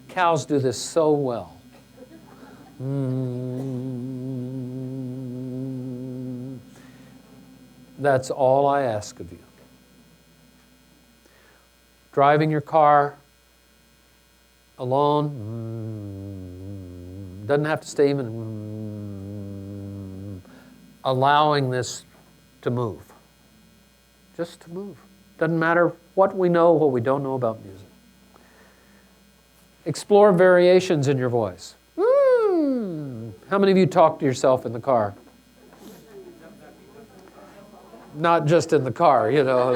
[SPEAKER 1] Cows do this so well. That's all I ask of you. Driving your car alone, doesn't have to stay even, allowing this to move. Just to move. Doesn't matter what we know, what we don't know about music. Explore variations in your voice. How many of you talk to yourself in the car? Not just in the car, you know.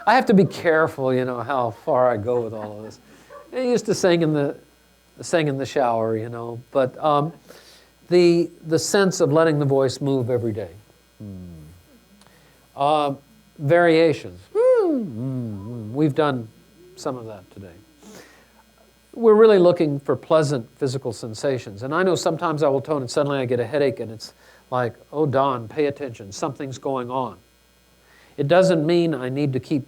[SPEAKER 1] I have to be careful, you know, how far I go with all of this. I used to sing in the shower, you know, but the sense of letting the voice move every day. Variations. We've done some of that today. We're really looking for pleasant physical sensations. And I know sometimes I will tone and suddenly I get a headache and it's like, oh, Don, pay attention, something's going on. It doesn't mean I need to keep,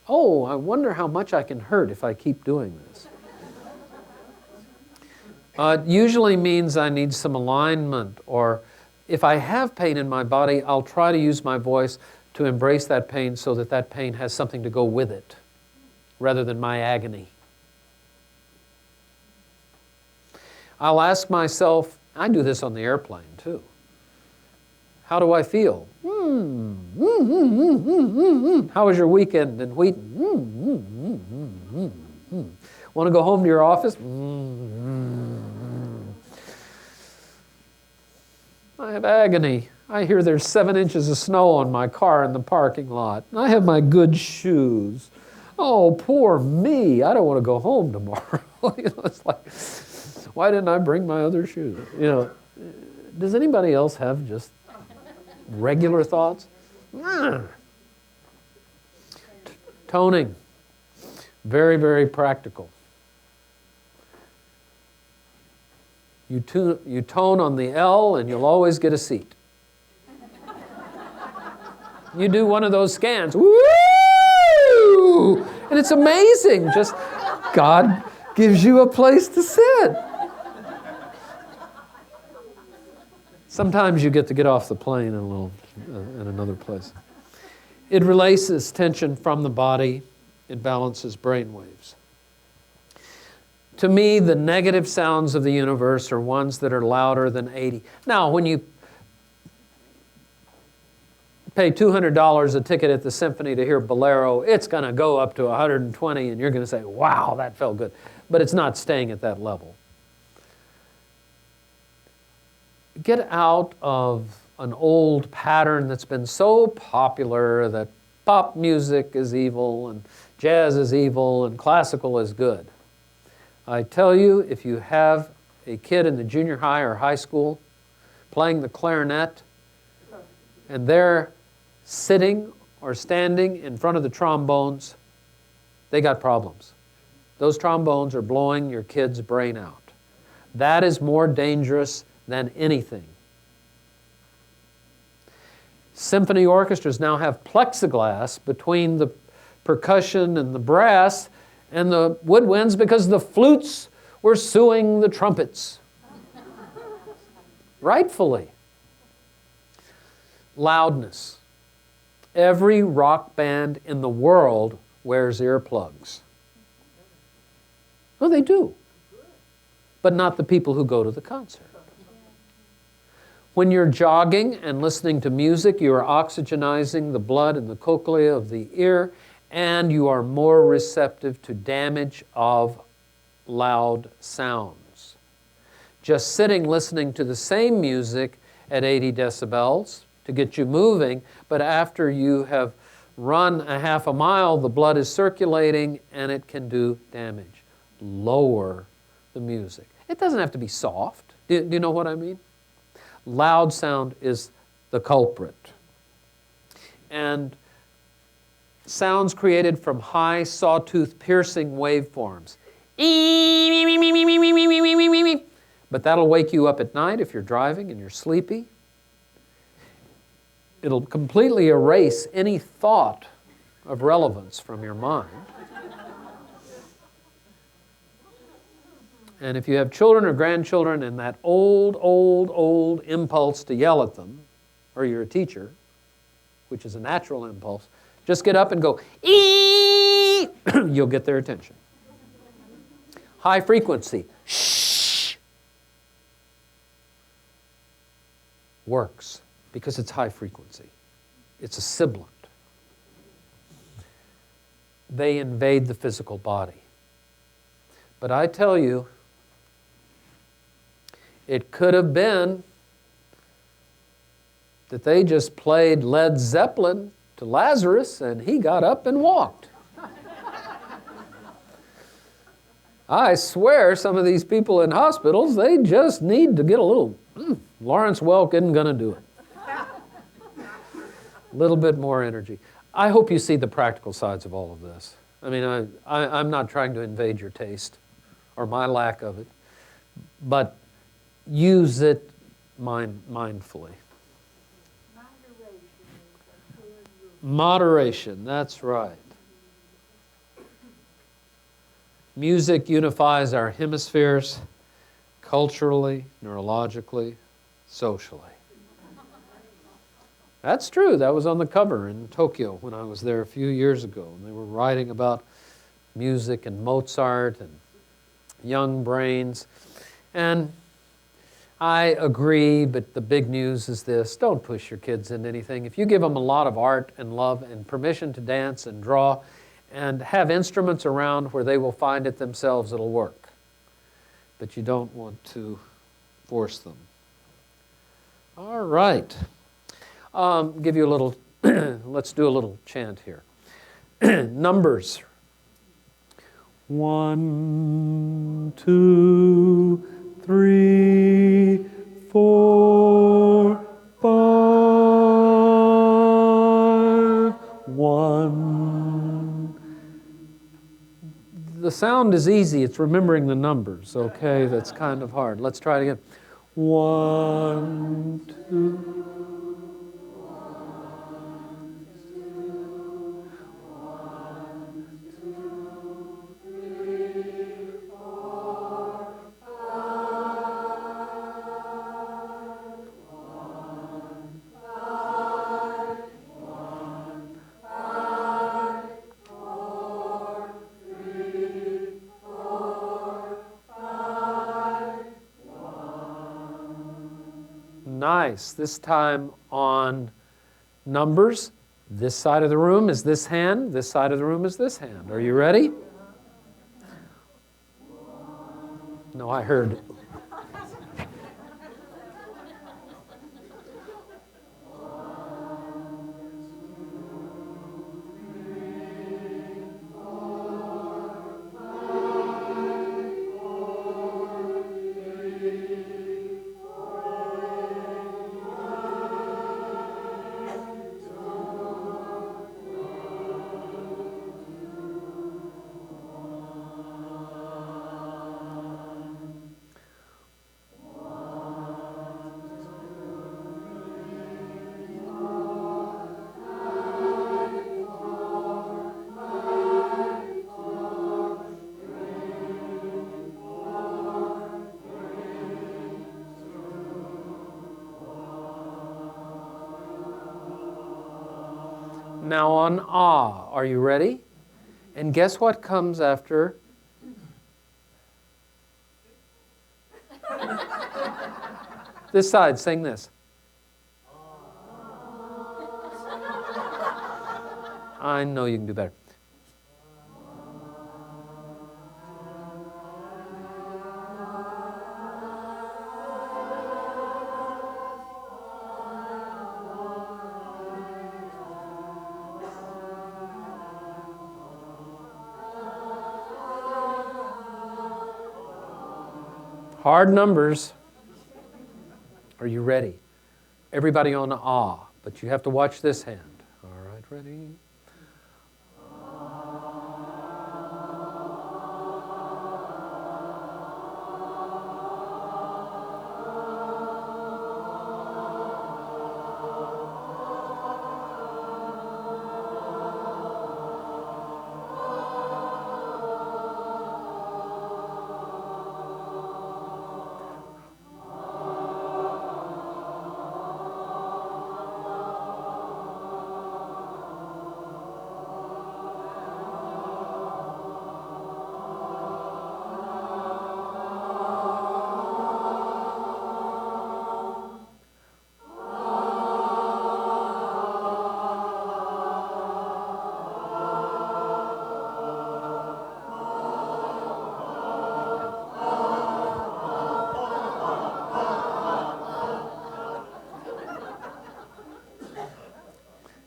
[SPEAKER 1] oh, I wonder how much I can hurt if I keep doing this. It usually means I need some alignment, or if I have pain in my body, I'll try to use my voice to embrace that pain so that that pain has something to go with it, rather than my agony. I'll ask myself, I do this on the airplane too. How do I feel? How was your weekend in Wheaton? Want to go home to your office? have agony. I hear there's 7 inches of snow on my car in the parking lot. I have my good shoes. Oh, poor me. I don't want to go home tomorrow. It's like, why didn't I bring my other shoes? Does anybody else have just regular thoughts? Toning. Very, very practical. You tone on the L and you'll always get a seat. You do one of those scans, woo! And it's amazing. Just God gives you a place to sit. Sometimes you get to get off the plane in another place. It releases tension from the body. It balances brain waves. To me, the negative sounds of the universe are ones that are louder than 80. Now, when you pay $200 a ticket at the symphony to hear Bolero, it's going to go up to 120 and you're going to say, wow, that felt good. But it's not staying at that level. Get out of an old pattern that's been so popular that pop music is evil and jazz is evil and classical is good. I tell you, if you have a kid in the junior high or high school playing the clarinet and they're sitting or standing in front of the trombones, they got problems. Those trombones are blowing your kid's brain out. That is more dangerous than anything. Symphony orchestras now have plexiglass between the percussion and the brass and the woodwinds because the flutes were suing the trumpets. Rightfully. Loudness. Every rock band in the world wears earplugs. Well, they do. But not the people who go to the concert. When you're jogging and listening to music, you are oxygenizing the blood in the cochlea of the ear, and you are more receptive to damage of loud sounds. Just sitting listening to the same music at 80 decibels to get you moving, but after you have run a half a mile, the blood is circulating and it can do damage. Lower the music. It doesn't have to be soft. Do you know what I mean? Loud sound is the culprit. And sounds created from high sawtooth piercing waveforms. But that'll wake you up at night if you're driving and you're sleepy. It'll completely erase any thought of relevance from your mind. And if you have children or grandchildren and that old impulse to yell at them, or you're a teacher, which is a natural impulse, just get up and go, ee! You'll get their attention. High frequency, shh, works because it's high frequency. It's a sibilant. They invade the physical body. But I tell you, it could have been that they just played Led Zeppelin to Lazarus and he got up and walked. I swear some of these people in hospitals, they just need to get a little, Lawrence Welk isn't going to do it. A little bit more energy. I hope you see the practical sides of all of this. I mean, I'm not trying to invade your taste or my lack of it, but use it mindfully. Moderation, that's right. Music unifies our hemispheres culturally, neurologically, socially. That's true. That was on the cover in Tokyo when I was there a few years ago. And they were writing about music and Mozart and young brains. And I agree, but the big news is this: don't push your kids into anything. If you give them a lot of art and love and permission to dance and draw and have instruments around where they will find it themselves, it'll work. But you don't want to force them. All right. Give you a little, let's do a little chant here. Numbers. 1, 2, 3, 4, 5, 1. The sound is easy, it's remembering the numbers, okay? That's kind of hard. Let's try it again. 1, 2. Nice. This time on numbers. This side of the room is this hand. This side of the room is this hand. Are you ready? No, I heard. Now on ah, are you ready? And guess what comes after? This side, sing this. I know you can do better. Hard numbers. Are you ready? Everybody on ah, but you have to watch this hand. All right, ready?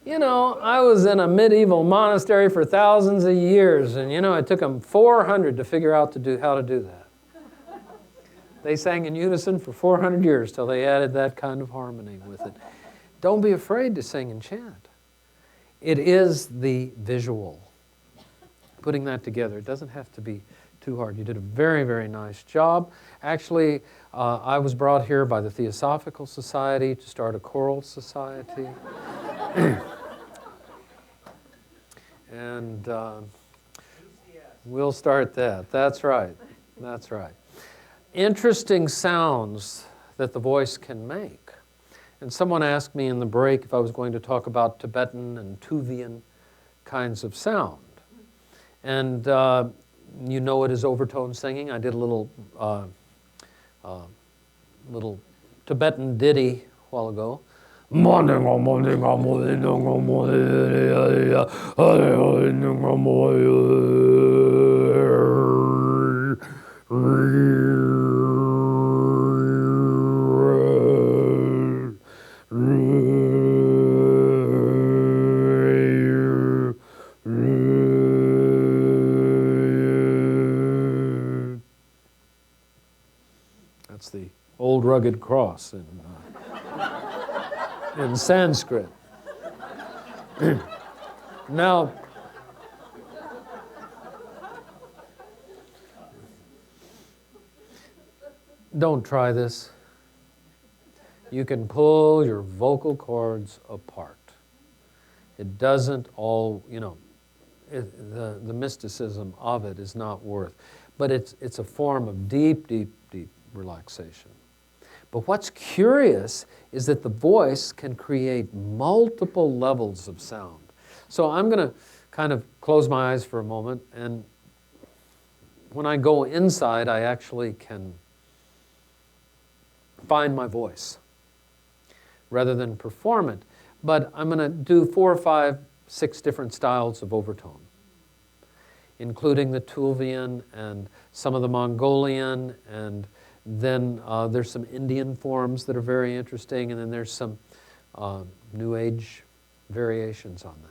[SPEAKER 1] You know, I was in a medieval monastery for thousands of years, and you know, it took them 400 to figure out how to do that. They sang in unison for 400 years till they added that kind of harmony with it. Don't be afraid to sing and chant. It is the visual. Putting that together, it doesn't have to be too hard. You did a very, very nice job. Actually, I was brought here by the Theosophical Society to start a choral society. And we'll start that. That's right. That's right. Interesting sounds that the voice can make. And someone asked me in the break if I was going to talk about Tibetan and Tuvian kinds of sound. And you know it as overtone singing. I did a little Tibetan ditty a while ago. old rugged cross in Sanskrit. Now, don't try this. You can pull your vocal cords apart. It doesn't all, the mysticism of it is not worth. But it's a form of deep, deep, deep relaxation. But what's curious is that the voice can create multiple levels of sound. So I'm going to kind of close my eyes for a moment, and when I go inside, I actually can find my voice rather than perform it. But I'm going to do 4 or 5, 6 different styles of overtone, including the Tuvaluan and some of the Mongolian, and then there's some Indian forms that are very interesting, and then there's some New Age variations on that.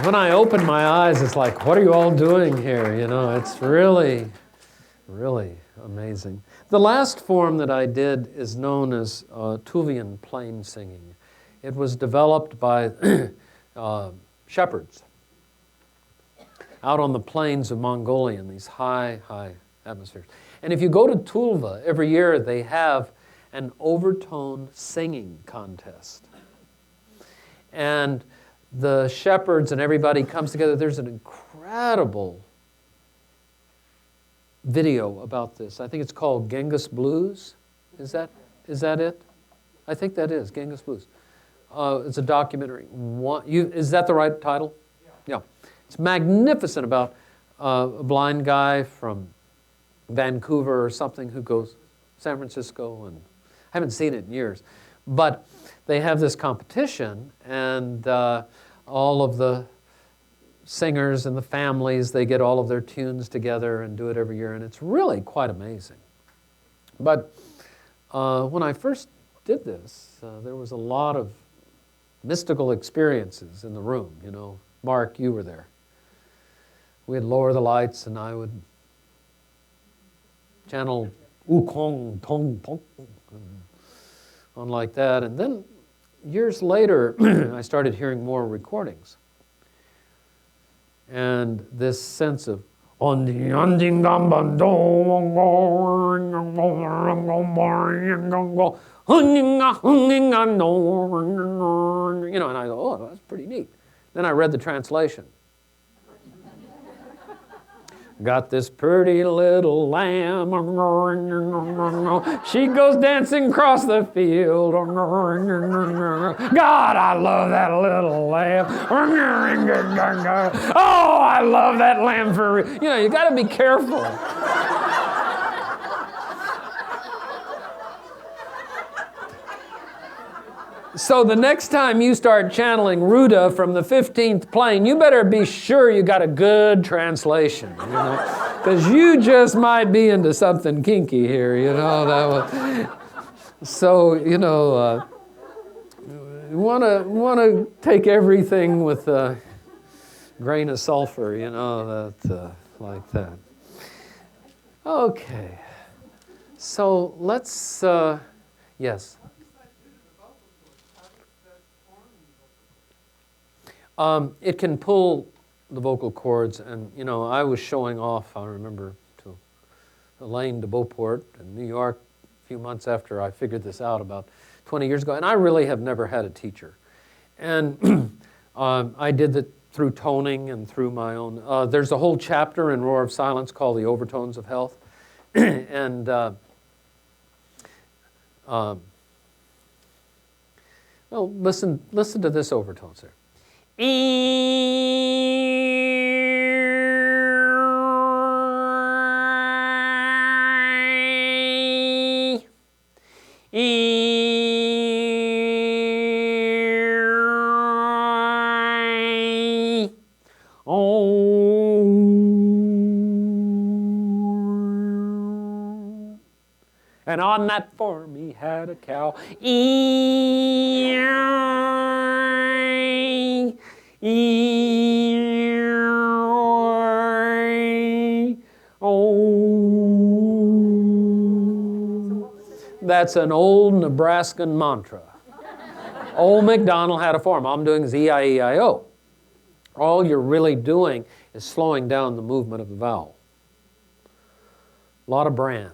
[SPEAKER 1] When I open my eyes, it's like, what are you all doing here? It's really, really amazing. The last form that I did is known as Tuvaluan plain singing. It was developed by shepherds out on the plains of Mongolia in these high, high atmospheres. And if you go to Tulva, every year they have an overtone singing contest. And the shepherds and everybody comes together. There's an incredible video about this. I think it's called Genghis Blues. Is that it? I think that is Genghis Blues. It's a documentary. Is that the right title? Yeah. It's magnificent about a blind guy from Vancouver or something who goes San Francisco, and I haven't seen it in years. But they have this competition, and all of the singers and the families, they get all of their tunes together and do it every year, and it's really quite amazing. But when I first did this, there was a lot of mystical experiences in the room. Mark, you were there. We'd lower the lights, and I would channel Wukong Tong Tong on like that, and then years later, I started hearing more recordings. And this sense of, on the you know, and I go, oh, that's pretty neat. Then I read the translation. Got this pretty little lamb. She goes dancing across the field. God, I love that little lamb. Oh, I love that lamb for, you know, you got to be careful. So the next time you start channeling Ruda from the 15th plane, you better be sure you got a good translation, you know, because you just might be into something kinky here, you know. So, you know, you want to take everything with a grain of sulfur, you know, that like that. Okay, so let's, yes. It can pull the vocal cords, and you know, I was showing off, I remember, to Elaine de Beauport in New York a few months after I figured this out about 20 years ago, and I really have never had a teacher. And I did that through toning and through my own, there's a whole chapter in Roar of Silence called The Overtones of Health. And well, listen to this overtones there. And on that farm he had a cow. That's an old Nebraskan mantra. Old MacDonald had a farm. All I'm doing is E-I-E-I-O. All you're really doing is slowing down the movement of the vowel. A lot of brand.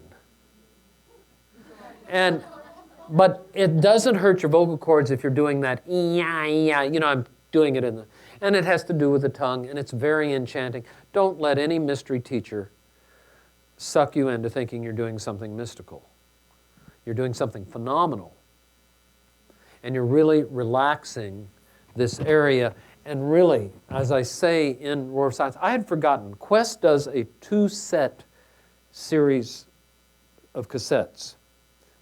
[SPEAKER 1] But it doesn't hurt your vocal cords if you're doing that E-I-E-I. You know, I'm doing it in the, and it has to do with the tongue, and it's very enchanting. Don't let any mystery teacher suck you into thinking you're doing something mystical. You're doing something phenomenal. And you're really relaxing this area. And really, as I say in Roar of Silence, I had forgotten, Quest does a 2-set series of cassettes.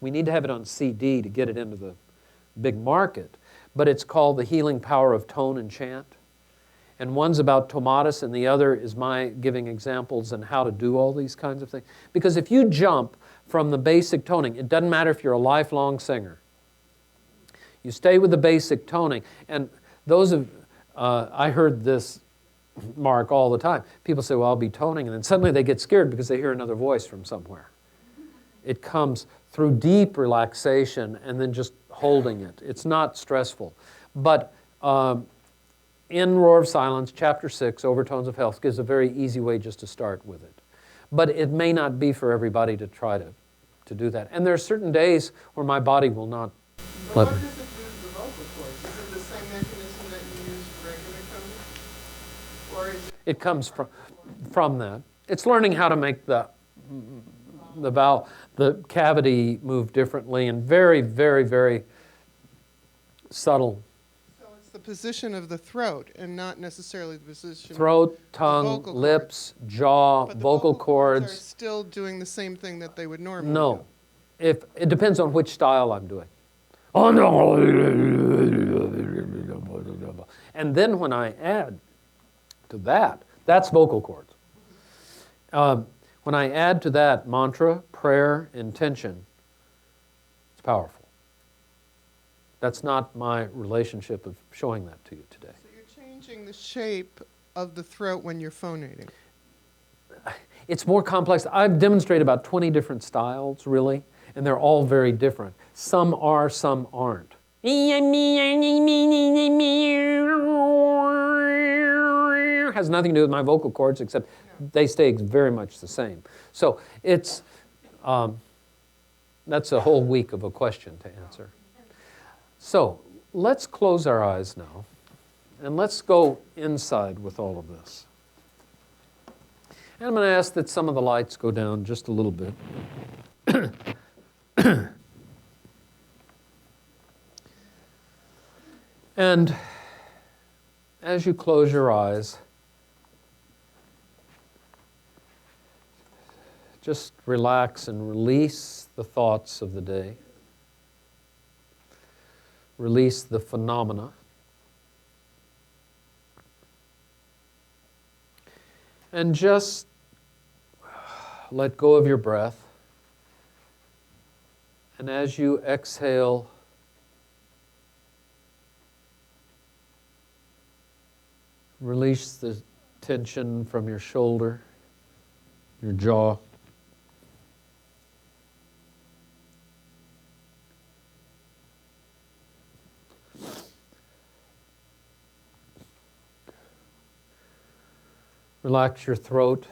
[SPEAKER 1] We need to have it on CD to get it into the big market. But it's called The Healing Power of Tone and Chant. And one's about tomatis, and the other is my giving examples on how to do all these kinds of things. Because if you jump from the basic toning, it doesn't matter if you're a lifelong singer. You stay with the basic toning. And those of, I heard this, Mark, all the time. People say, well, I'll be toning, and then suddenly they get scared because they hear another voice from somewhere. It comes through deep relaxation and then just holding it. It's not stressful. But in Roar of Silence, Chapter 6, Overtones of Health, gives a very easy way just to start with it. But it may not be for everybody to try to do that. And there are certain days where my body will not let me.
[SPEAKER 10] What does it do to the vocal cords? Is it the same mechanism that you use for regular toning? Or is it...
[SPEAKER 1] It comes from that. It's learning how to make the vowel, the cavity move differently and very, very, very subtle.
[SPEAKER 10] So it's the position of the throat and not necessarily the position
[SPEAKER 1] Throat,
[SPEAKER 10] of
[SPEAKER 1] tongue,
[SPEAKER 10] the vocal
[SPEAKER 1] lips, jaw,
[SPEAKER 10] but the
[SPEAKER 1] vocal cords.
[SPEAKER 10] are still doing the same thing that they would normally
[SPEAKER 1] No.
[SPEAKER 10] do.
[SPEAKER 1] It depends on which style I'm doing. And then when I add to that, that's vocal cords. When I add to that mantra, prayer, intention, it's powerful. That's not my relationship of showing that to you today.
[SPEAKER 10] So you're changing the shape of the throat when you're phonating.
[SPEAKER 1] It's more complex. I've demonstrated about 20 different styles, really, and they're all very different. Some are, some aren't. has nothing to do with my vocal cords, except they stay very much the same. So it's, that's a whole week of a question to answer. So let's close our eyes now, and let's go inside with all of this. And I'm going to ask that some of the lights go down just a little bit. And as you close your eyes, just relax and release the thoughts of the day. Release the phenomena. And just let go of your breath. And as you exhale, release the tension from your shoulder, your jaw. Relax your throat.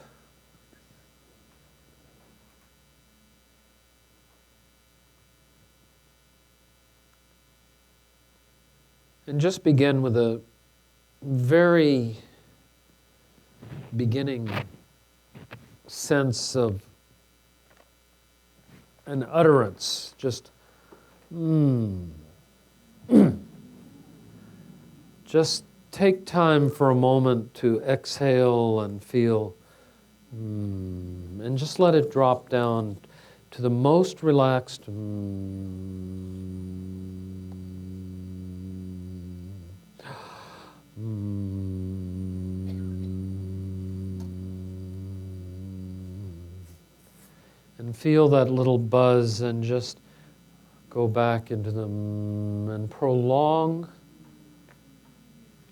[SPEAKER 1] And just begin with a very beginning sense of an utterance, just Just take time for a moment to exhale and feel, and just let it drop down to the most relaxed. And feel that little buzz and just go back into them and prolong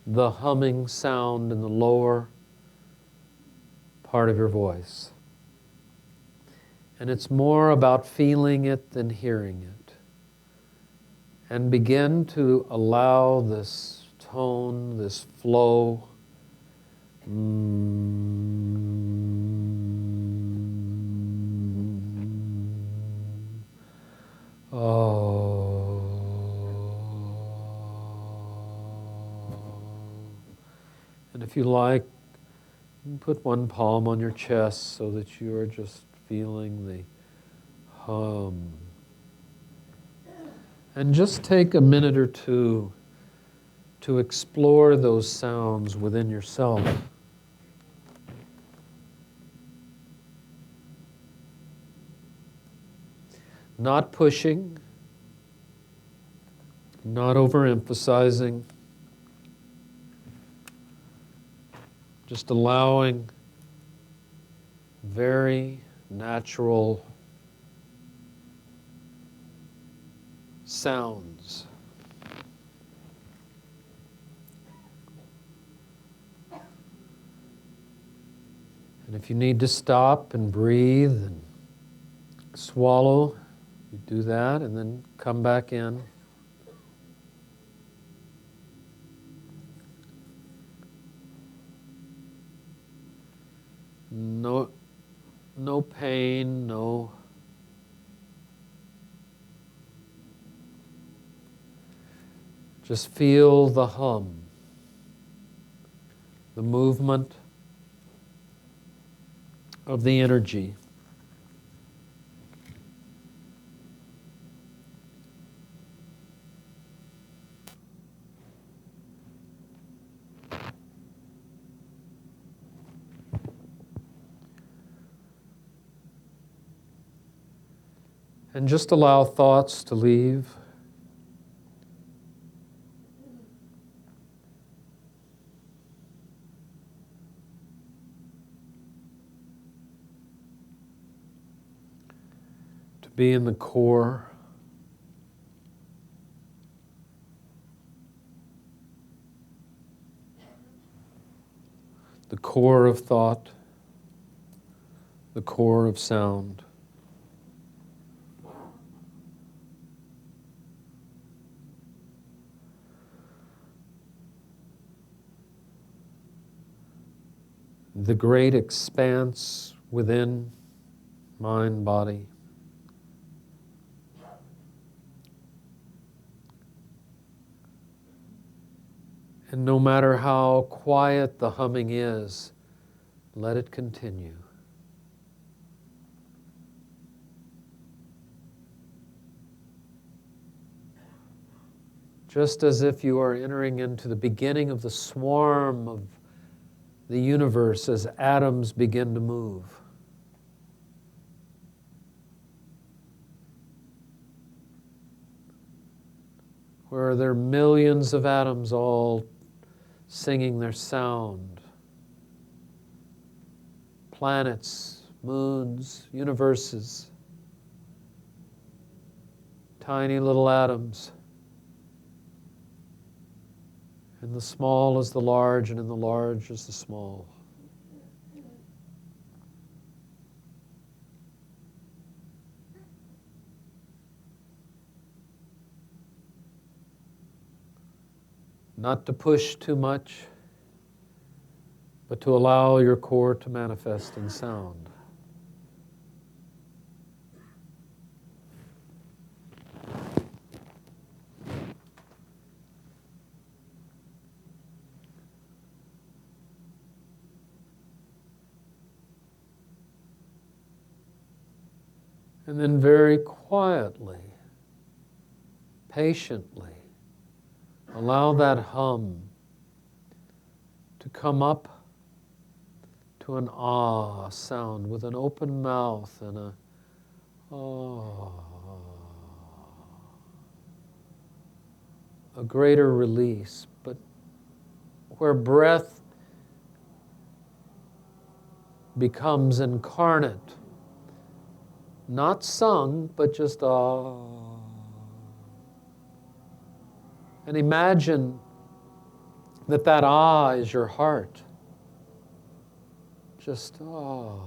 [SPEAKER 1] the humming sound in the lower part of your voice. And it's more about feeling it than hearing it. And begin to allow this tone, this flow, And if you like, put one palm on your chest so that you are just feeling the hum. And just take a minute or two to explore those sounds within yourself. Not pushing, not overemphasizing, just allowing very natural sounds. And if you need to stop and breathe and swallow, you do that and then come back in. No pain, no just feel the hum, the movement of the energy. And just allow thoughts to leave. To be in the core. The core of thought. The core of sound. the great expanse within mind, body. And no matter how quiet the humming is, let it continue. Just as if you are entering into the beginning of the swarm of the universe as atoms begin to move. Where there are millions of atoms all singing their sound. Planets, moons, universes, tiny little atoms. In the small is the large, and in the large is the small. Not to push too much, but to allow your core to manifest in sound. And then very quietly, patiently, allow that hum to come up to an ah sound with an open mouth and a ah, a greater release, but where breath becomes incarnate. Not sung, but just ah. And imagine that that ah is your heart. Just ah.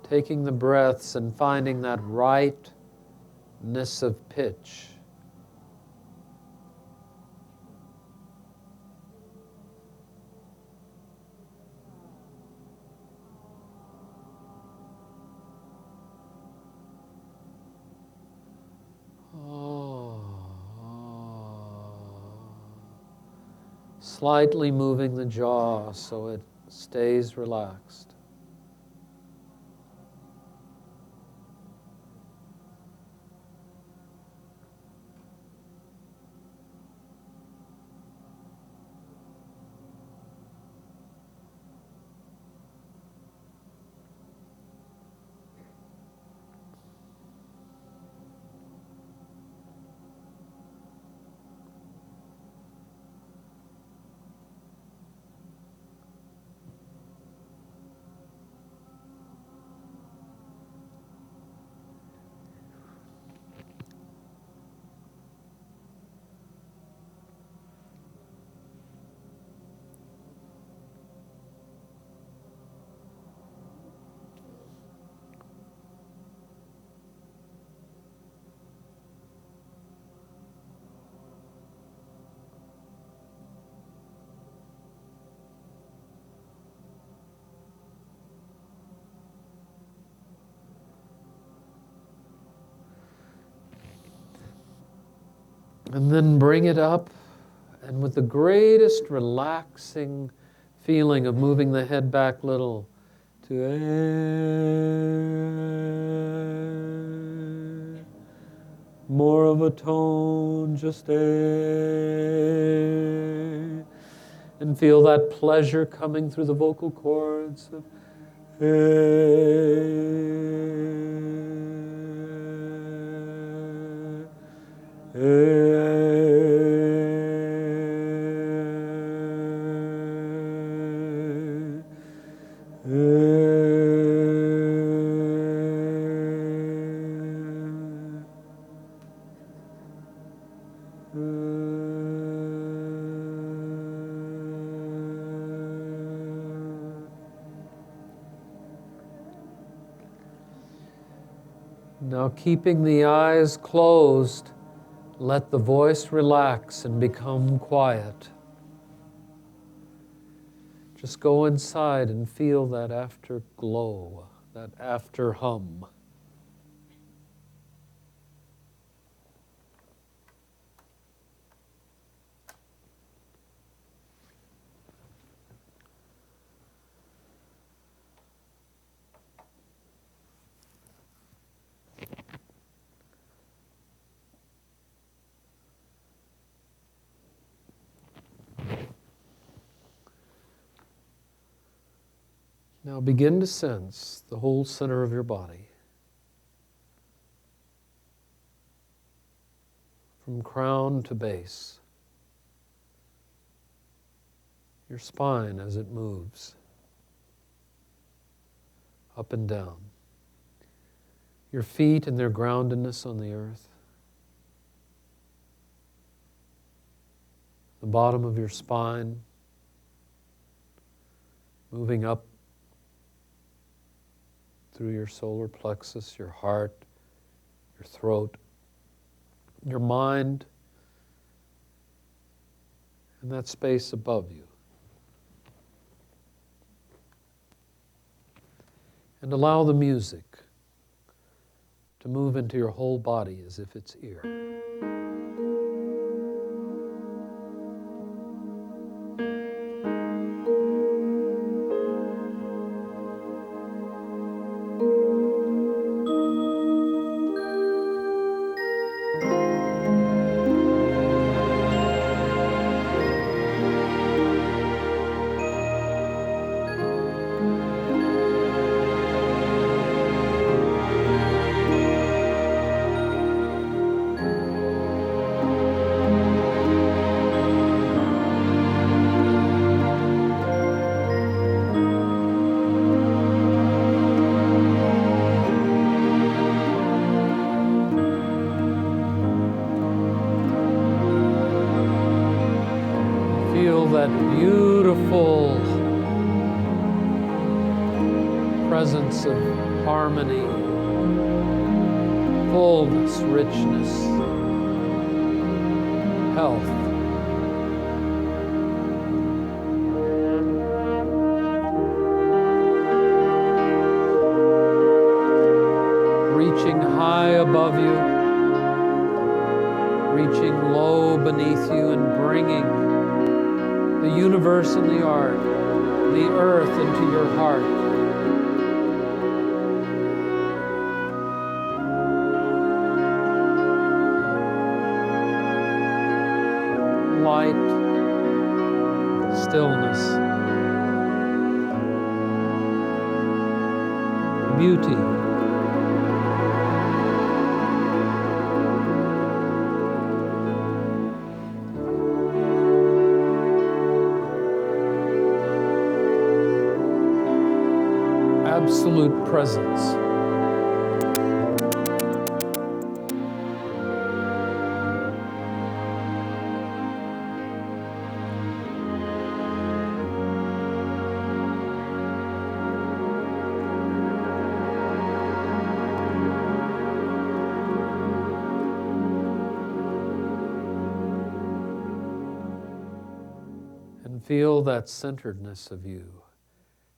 [SPEAKER 1] Taking the breaths and finding that rightness of pitch. Slightly moving the jaw so it stays relaxed. And then bring it up, and with the greatest relaxing feeling of moving the head back little to more of a tone, just and feel that pleasure coming through the vocal cords of Now, keeping the eyes closed, let the voice relax and become quiet. Just go inside and feel that afterglow, that after hum. Now begin to sense the whole center of your body. From crown to base. Your spine as it moves. Up and down. Your feet and their groundedness on the earth. The bottom of your spine. Moving up through your solar plexus, your heart, your throat, your mind, and that space above you. And allow the music to move into your whole body as if it's ear. Feel that beautiful presence of harmony, fullness, richness, health. Reaching high above you, reaching low beneath you, and bringing the universe and the art, the earth into your heart. Light, stillness, beauty. Absolute presence. And feel that centeredness of you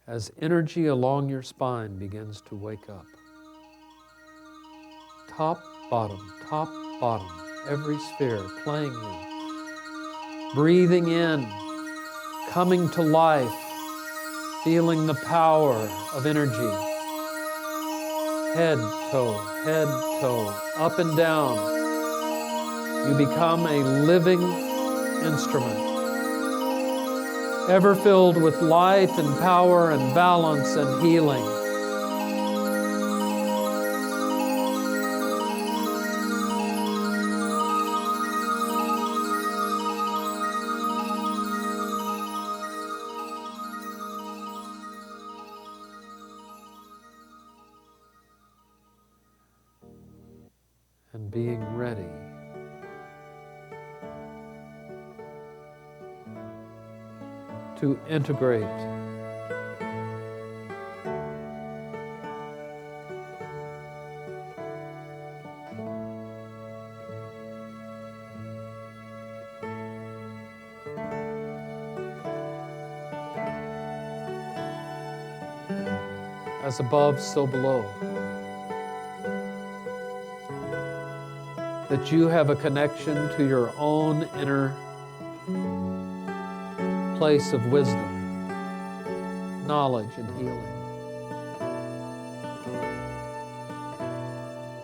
[SPEAKER 1] as energy along your spine begins to wake up. Top, bottom, every sphere playing you. Breathing in, coming to life, feeling the power of energy. Head, toe, up and down. You become a living instrument, ever filled with light and power and balance and healing. And being ready to integrate As above, so below. That you have a connection to your own inner place of wisdom, knowledge, and healing.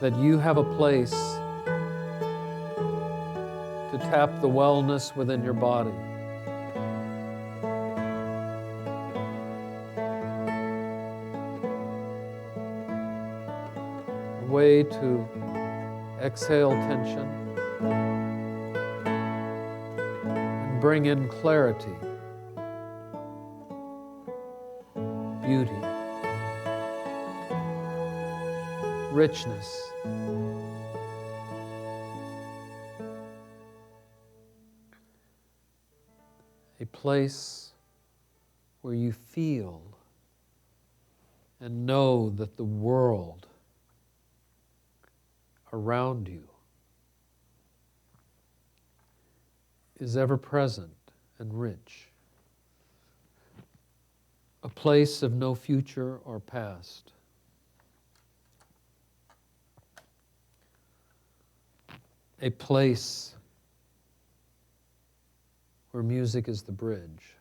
[SPEAKER 1] That you have a place to tap the wellness within your body. A way to exhale tension and bring in clarity, beauty, richness. A place where you feel and know that the world around you is ever present and rich. A place of no future or past. A place where music is the bridge.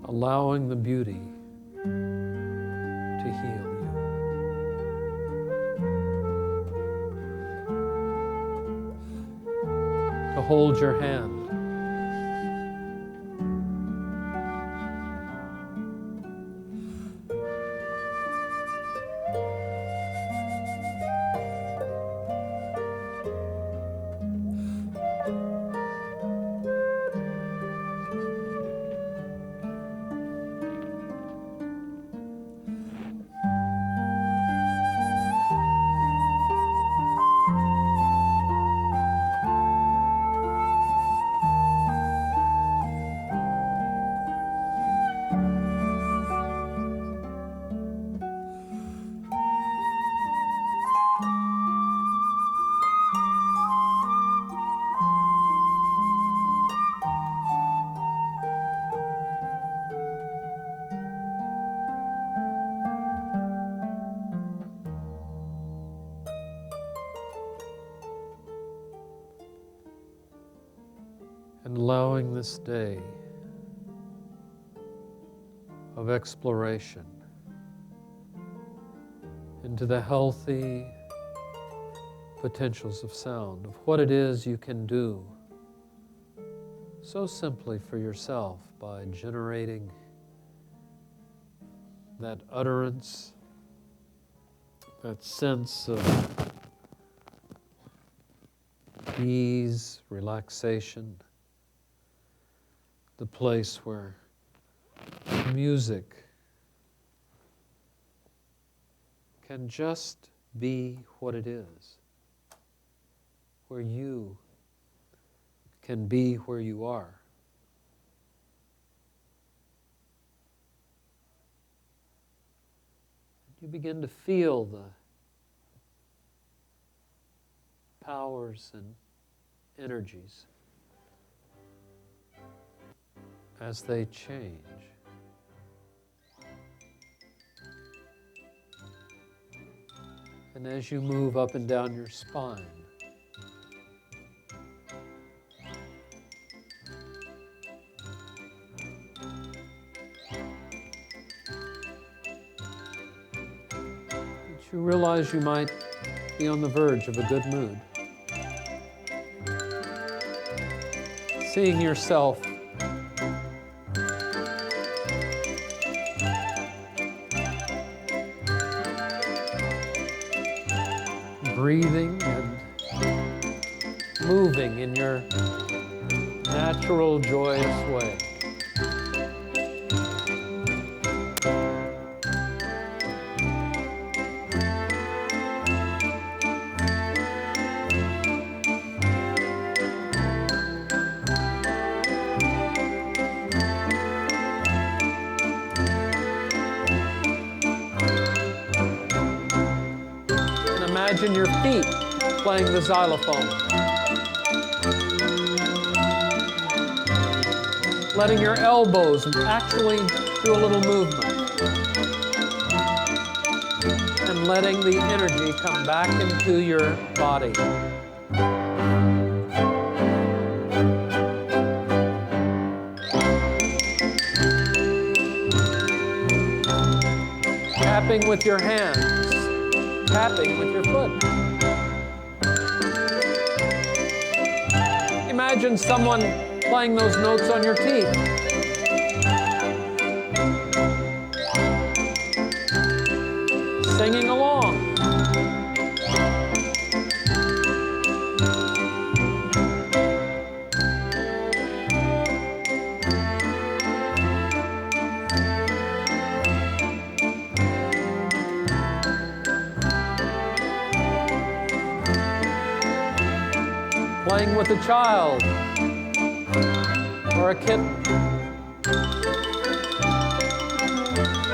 [SPEAKER 1] Allowing the beauty to heal you. To hold your hand. And allowing this day of exploration into the healthy potentials of sound, of what it is you can do so simply for yourself by generating that utterance, that sense of ease, relaxation, the place where music can just be what it is. where you can be where you are. You begin to feel the powers and energies as they change. And as you move up and down your spine, you realize you might be on the verge of a good mood. Seeing yourself breathing and moving in your natural, joyous way. Imagine your feet playing the xylophone. Letting your elbows actually do a little movement. And letting the energy come back into your body. Tapping with your hands. Tapping with your foot. Imagine someone playing those notes on your teeth. Singing along. Playing with a child or a kitten.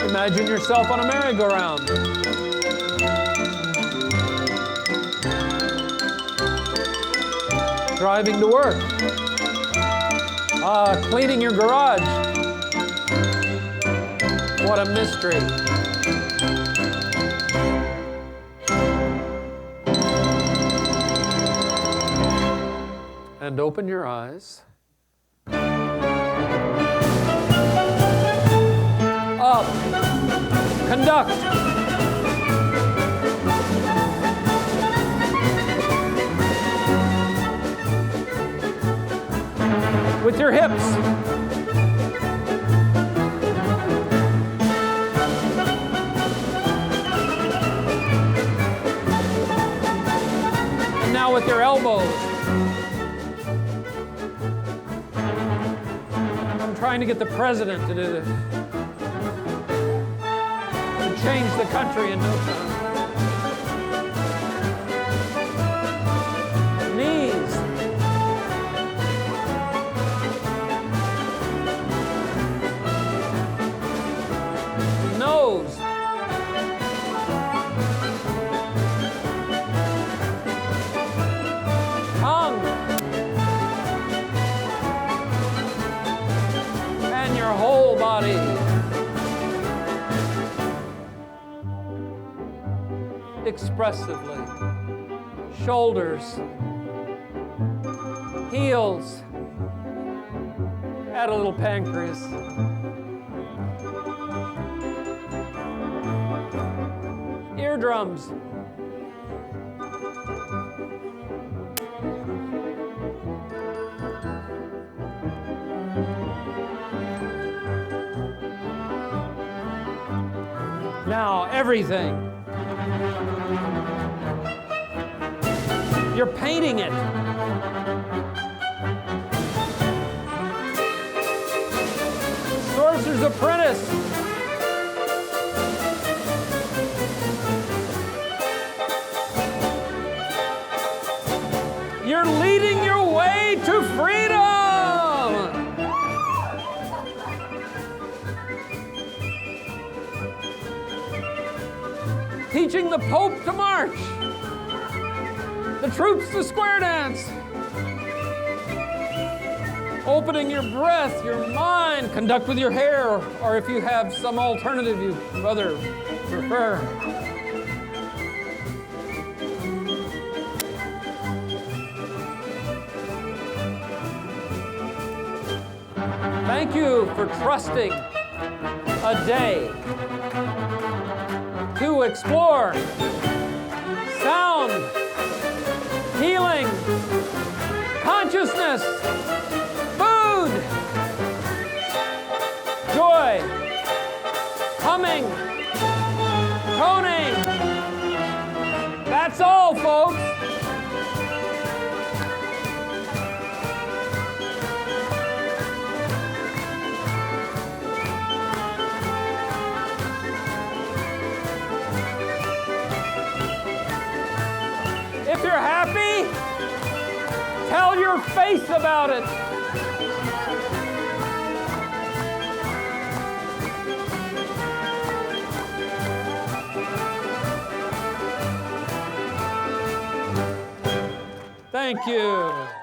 [SPEAKER 1] Imagine yourself on a merry-go-round. Driving to work. Cleaning your garage. What a mystery. And open your eyes. Up. Conduct. With your hips. And now with your elbows. Trying to get the president to do this. To change the country in no time. Knees. Nose. Tongue. Your whole body. Expressively. Shoulders. Heels. Add a little pancreas. Eardrums. Now, everything. You're painting it. Sorcerer's Apprentice. teaching the Pope to march, the troops to square dance, opening your breath, your mind, conduct with your hair, or if you have some alternative you rather prefer. Thank you for trusting a day to explore sound, healing, consciousness, food, joy, humming, toning. That's all, folks. If you're happy, tell your face about it. Thank you.